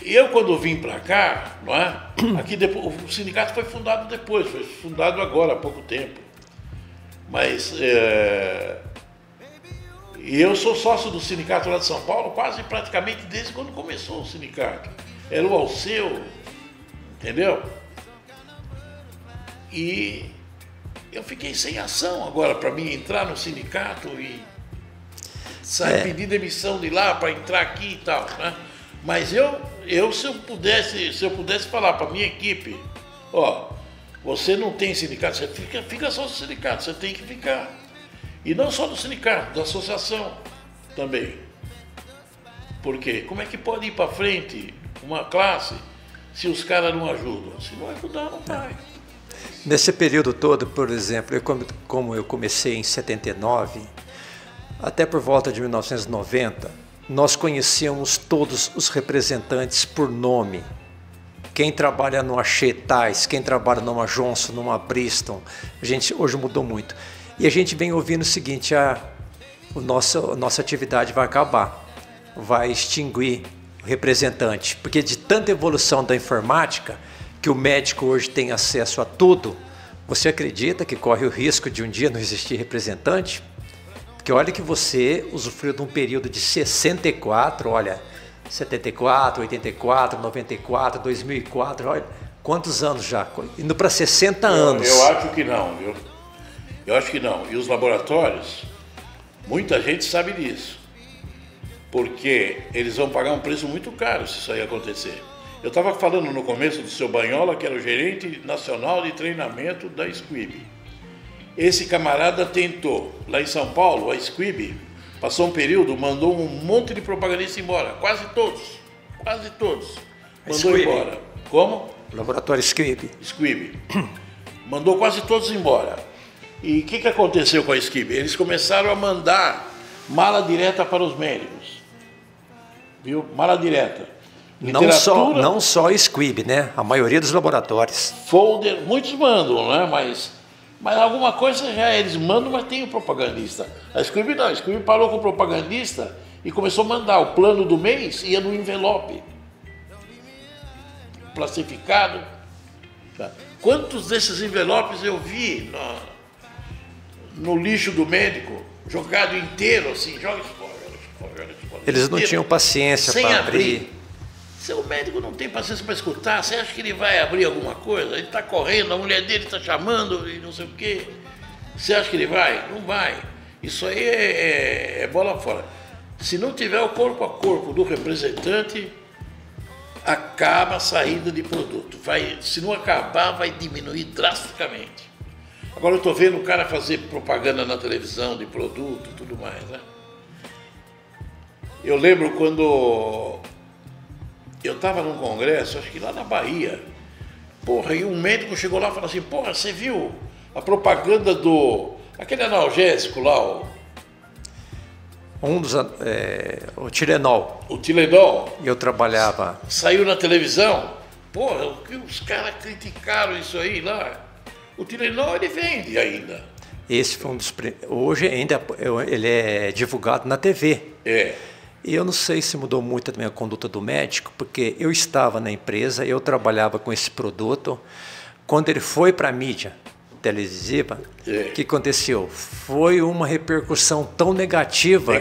Eu, quando vim para cá, não é? Aqui depois, o sindicato foi fundado depois, foi fundado agora, há pouco tempo. Mas eu sou sócio do sindicato lá de São Paulo quase praticamente desde quando começou o sindicato. Era o Alceu, entendeu? E eu fiquei sem ação agora para mim entrar no sindicato e pedir demissão de lá para entrar aqui e tal, né? Mas se eu pudesse falar para minha equipe, ó, você não tem sindicato, você fica só no sindicato, você tem que ficar. E não só do sindicato, da associação também. Por quê? Como é que pode ir para frente uma classe se os caras não ajudam? Se não ajudar, não vai. Nesse período todo, por exemplo, como eu comecei em 79, até por volta de 1990, nós conhecíamos todos os representantes por nome. Quem trabalha numa Chetais, quem trabalha numa Johnson, numa Bristol, hoje mudou muito. E a gente vem ouvindo o seguinte, nossa atividade vai acabar, vai extinguir o representante, porque de tanta evolução da informática, que o médico hoje tem acesso a tudo, você acredita que corre o risco de um dia não existir representante? Porque olha que você usufruiu de um período de 64, olha, 74, 84, 94, 2004, olha, Quantos anos já? Indo para 60 anos. Eu acho que não, viu? Eu acho que não. E os laboratórios, muita gente sabe disso. Porque eles vão pagar um preço muito caro se isso aí acontecer. Eu estava falando no começo do seu Banhola, que era o gerente nacional de treinamento da Squibb. Esse camarada tentou, lá em São Paulo, a Squibb, passou um período, mandou um monte de propagandistas embora. Quase todos. Mandou embora. Como? Laboratório Squibb. Squibb. Mandou quase todos embora. E o que aconteceu com a Squibb? Eles começaram a mandar mala direta para os médicos. Viu? Mala direta. Não só a Squibb, né? A maioria dos laboratórios. Folder, muitos mandam, né? Mas alguma coisa já eles mandam, mas tem o propagandista. A Squibb não, a Squibb parou com o propagandista e começou a mandar. O plano do mês ia no envelope. Plastificado. Tá. Quantos desses envelopes eu vi no lixo do médico, jogado inteiro, assim, joga fora. Eles não tinham paciência para abrir. Seu médico não tem paciência para escutar, você acha que ele vai abrir alguma coisa? Ele está correndo, a mulher dele está chamando e não sei o quê. Você acha que ele vai? Não vai. Isso aí é bola fora. Se não tiver o corpo a corpo do representante, acaba a saída de produto. Se não acabar, vai diminuir drasticamente. Agora eu estou vendo o cara fazer propaganda na televisão de produto e tudo mais, né? Eu lembro quando eu estava num congresso, acho que lá na Bahia, porra, e um médico chegou lá e falou assim, porra, você viu a propaganda aquele analgésico lá, o Tilenol. O Tilenol. Eu trabalhava. Saiu na televisão. Porra, os caras criticaram isso aí lá. O Tilenol ele vende ainda. Esse foi um dos... Hoje ainda ele é divulgado na TV. É. E eu não sei se mudou muito a minha conduta do médico, porque eu estava na empresa, eu trabalhava com esse produto. Quando ele foi para a mídia televisiva, o que aconteceu? Foi uma repercussão tão negativa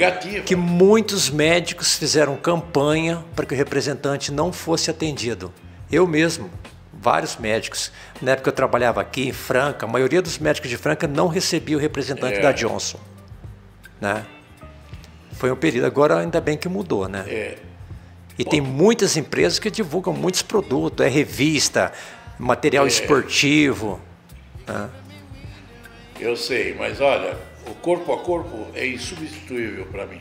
que muitos médicos fizeram campanha para que o representante não fosse atendido. Eu mesmo, vários médicos. Na época eu trabalhava aqui em Franca, a maioria dos médicos de Franca não recebia o representante da Johnson, né? Foi um período, agora ainda bem que mudou, né? E tem muitas empresas que divulgam muitos produtos, revista, material esportivo, né? Eu sei, mas olha, o corpo a corpo é insubstituível para mim.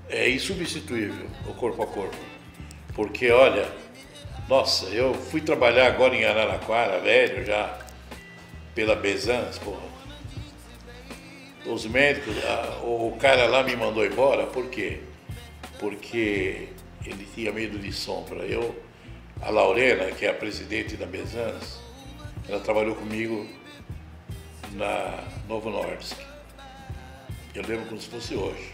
É insubstituível o corpo a corpo. Porque, olha, nossa, eu fui trabalhar agora em Araraquara, velho, já pela Bezans, porra. Os médicos, o cara lá me mandou embora, por quê? Porque ele tinha medo de sombra. A Laurena, que é a presidente da Bezans, ela trabalhou comigo na Novo Nordisk. Eu lembro como se fosse hoje.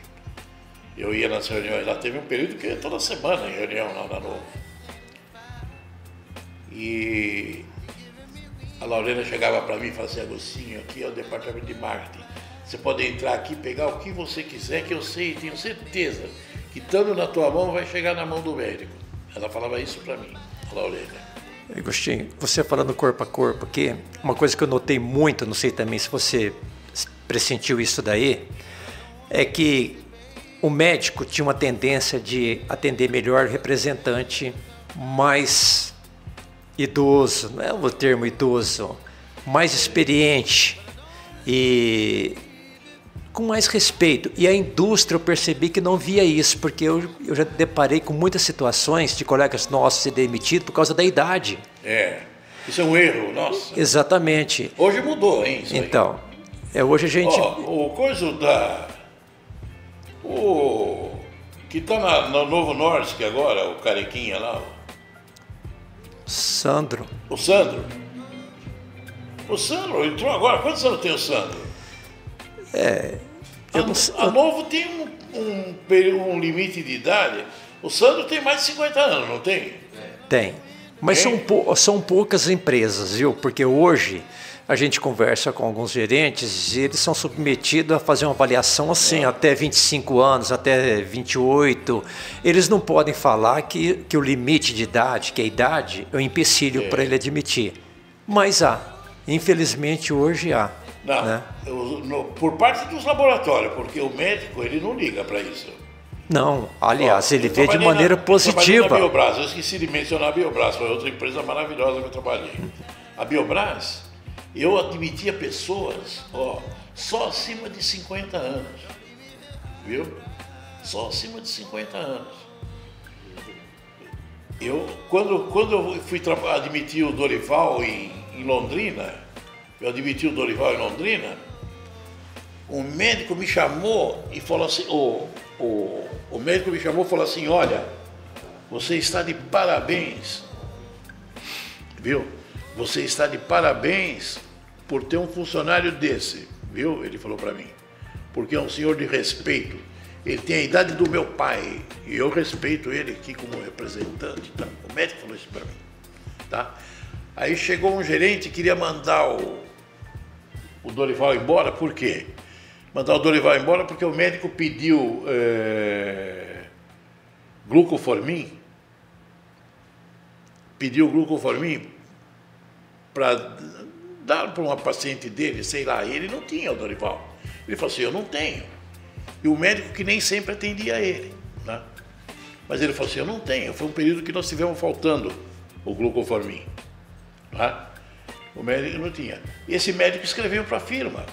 Eu ia nas reuniões lá, teve um período que eu ia toda semana em reunião lá na Novo. E a Laurena chegava para mim e falava assim, Agostinho, aqui é o departamento de marketing. Você pode entrar aqui, pegar o que você quiser, que eu sei, tenho certeza que estando na tua mão vai chegar na mão do médico. Ela falava isso para mim, a Laurena. Agostinho, você falando corpo a corpo aqui, uma coisa que eu notei muito, não sei também se você pressentiu isso daí, é que o médico tinha uma tendência de atender melhor o representante mais idoso, não é o termo idoso, mais experiente e com mais respeito. E a indústria eu percebi que não via isso, porque eu já deparei com muitas situações de colegas nossos ser demitidos por causa da idade. Isso é um erro, nossa. Exatamente. Hoje mudou, hein? Então, hoje a gente... O coisa que está no Novo Nordisk agora, o carequinha lá. Sandro. O Sandro entrou agora. Quantos anos tem o Sandro? A Novo tem um limite de idade. O Sandro tem mais de 50 anos, não tem? Tem. Mas são poucas empresas, viu? Porque hoje a gente conversa com alguns gerentes e eles são submetidos a fazer uma avaliação assim, até 25 anos, até 28. Eles não podem falar que o limite de idade, que a idade é um empecilho para ele admitir. Mas infelizmente hoje há. Não, né? Por parte dos laboratórios, porque o médico ele não liga para isso. Não, aliás, ele vê de maneira positiva. Na Biobras, eu esqueci de mencionar a Biobras, foi outra empresa maravilhosa que eu trabalhei. A Biobras, eu admitia pessoas só acima de 50 anos, viu? Só acima de 50 anos. Quando eu fui admitir o Dorival em Londrina, o médico me chamou e falou assim, o médico me chamou e falou assim, olha, você está de parabéns, viu? Você está de parabéns por ter um funcionário desse, viu? Ele falou para mim, porque é um senhor de respeito. Ele tem a idade do meu pai e eu respeito ele aqui como representante. Tá? O médico falou isso para mim, tá? Aí chegou um gerente e queria mandar o Dorival embora, por quê? Mandar o Dorival embora porque o médico pediu glucoformin, para dar para uma paciente dele, sei lá, e ele não tinha o Dorival. Ele falou assim, eu não tenho. E o médico que nem sempre atendia ele, né? Mas ele falou assim, eu não tenho. Foi um período que nós tivemos faltando o glucoformin, né? O médico não tinha. E esse médico escreveu para a firma.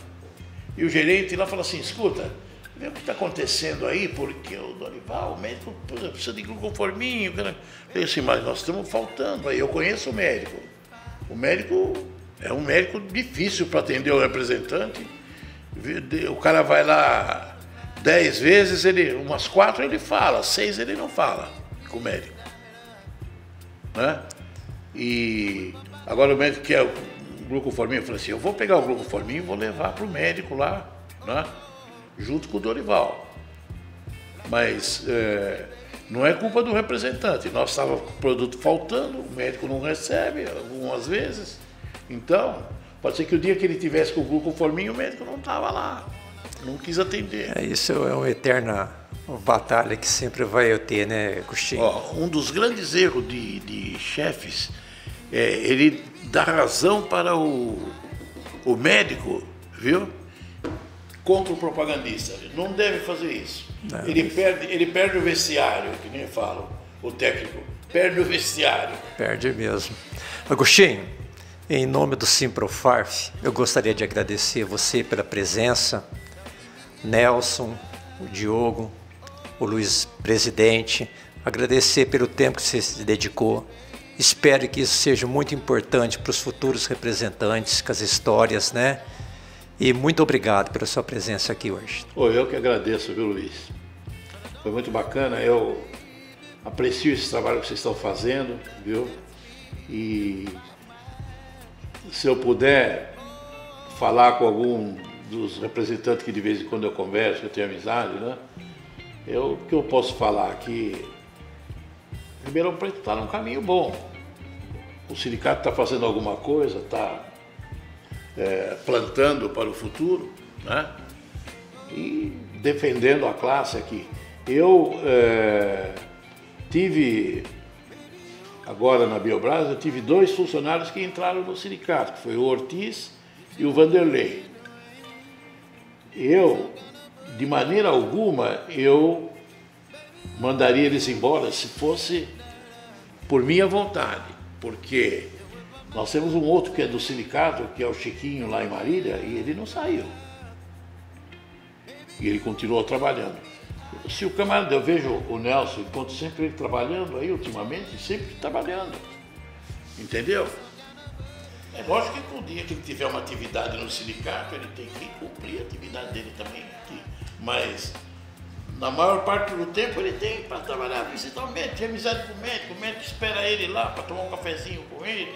E o gerente lá falou assim, escuta, vê o que está acontecendo aí, porque o Dorival, o médico precisa de glucoformin. Eu falei assim, mas nós estamos faltando. Aí eu conheço o médico. O médico é um médico difícil para atender o representante. O cara vai lá 10 vezes, umas 4 ele fala, 6 ele não fala com o médico, né? E agora o médico quer o glucoformin, eu falei assim, eu vou pegar o glucoformin e vou levar para o médico lá, né? Junto com o Dorival. Mas não é culpa do representante, nós estávamos com o produto faltando, o médico não recebe algumas vezes, então pode ser que o dia que ele tivesse com o glucoformin o médico não estava lá, não quis atender. Isso é uma eterna batalha que sempre vai ter, né, Agostinho? Um dos grandes erros de chefes é ele dar razão para o médico, contra o propagandista. Ele não deve fazer isso. Não. Ele perde o vestiário, que nem falam, o técnico. Perde o vestiário. Perde mesmo. Agostinho, em nome do Simprofarf, eu gostaria de agradecer você pela presença, Nelson, o Diogo, o Luiz Presidente, agradecer pelo tempo que você se dedicou. Espero que isso seja muito importante para os futuros representantes, com as histórias, né? E muito obrigado pela sua presença aqui hoje. Eu que agradeço, viu, Luiz? Foi muito bacana, eu aprecio esse trabalho que vocês estão fazendo, viu? E se eu puder falar com algum dos representantes que de vez em quando eu converso, que eu tenho amizade, né? O que eu posso falar aqui, Ribeirão Preto está num caminho bom. O sindicato está fazendo alguma coisa, está plantando para o futuro, né? E defendendo a classe aqui. Eu tive, agora na Biobras, eu tive 2 funcionários que entraram no sindicato, que foi o Ortiz e o Vanderlei. Eu, de maneira alguma, eu mandaria eles embora se fosse por minha vontade, porque nós temos um outro que é do sindicato, que é o Chiquinho lá em Marília, e ele não saiu. E ele continuou trabalhando. Se o camarada, eu vejo o Nelson, enquanto sempre ele trabalhando aí ultimamente, sempre trabalhando. Entendeu? É lógico que um dia que ele tiver uma atividade no sindicato, ele tem que cumprir a atividade dele também aqui. Mas na maior parte do tempo ele tem para trabalhar, visitar o médico, ter amizade com o médico espera ele lá para tomar um cafezinho com ele.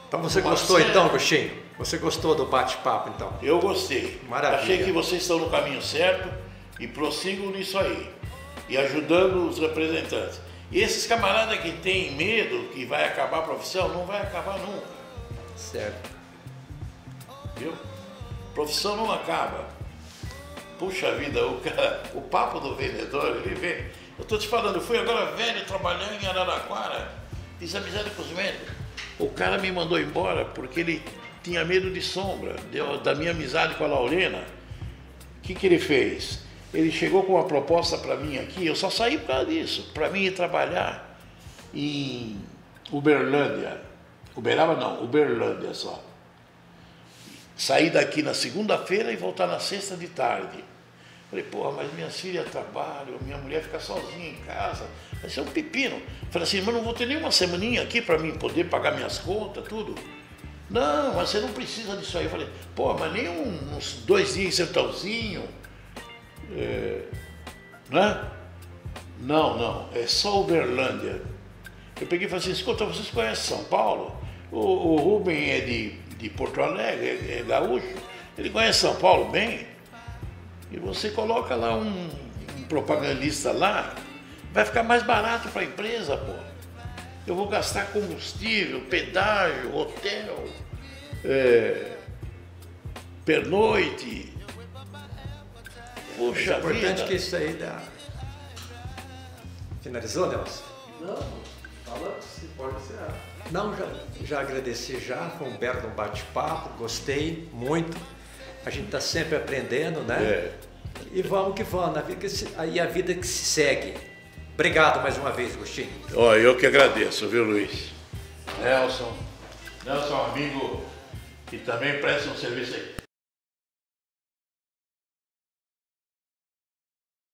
Então você gostou então, Agostinho? Você gostou do bate-papo então? Eu gostei. Maravilha. Achei que vocês estão no caminho certo e prossigam nisso aí. E ajudando os representantes. E esses camaradas que têm medo que vai acabar a profissão, não vai acabar nunca. Certo. viu? Profissão não acaba. Puxa vida, o papo do vendedor, ele vem. Eu estou te falando, eu fui agora velho trabalhando em Araraquara, fiz amizade com os médicos. O cara me mandou embora porque ele tinha medo de sombra, da minha amizade com a Laurena. O que ele fez? Ele chegou com uma proposta para mim aqui, eu só saí por causa disso, para mim ir trabalhar em Uberlândia. Uberaba não, Uberlândia só. Sair daqui na segunda-feira e voltar na sexta de tarde. Falei, porra, mas minhas filhas trabalham, minha mulher fica sozinha em casa, vai ser um pepino. Falei assim, mas não vou ter nem uma semaninha aqui para mim poder pagar minhas contas, tudo. Não, mas você não precisa disso aí. Eu falei, pô, mas nem uns 2 dias em Sertãozinho, né? Não, é só Uberlândia. Eu peguei e falei assim, escuta, vocês conhecem São Paulo? O Rubem é de Porto Alegre, é gaúcho, ele conhece São Paulo bem. E você coloca lá um propagandista lá, vai ficar mais barato para a empresa, pô. Eu vou gastar combustível, pedágio, hotel, pernoite. Puxa é importante vida. que isso aí dá. Finalizou, Nelson? Não, fala se pode encerrar. Não, já agradeci já, foi um belo bate-papo, gostei muito. A gente está sempre aprendendo, né? E vamos que vamos, aí a vida que se segue. Obrigado mais uma vez, Agostinho. Ó, eu que agradeço, viu, Luiz? Nelson, amigo que também presta um serviço aí.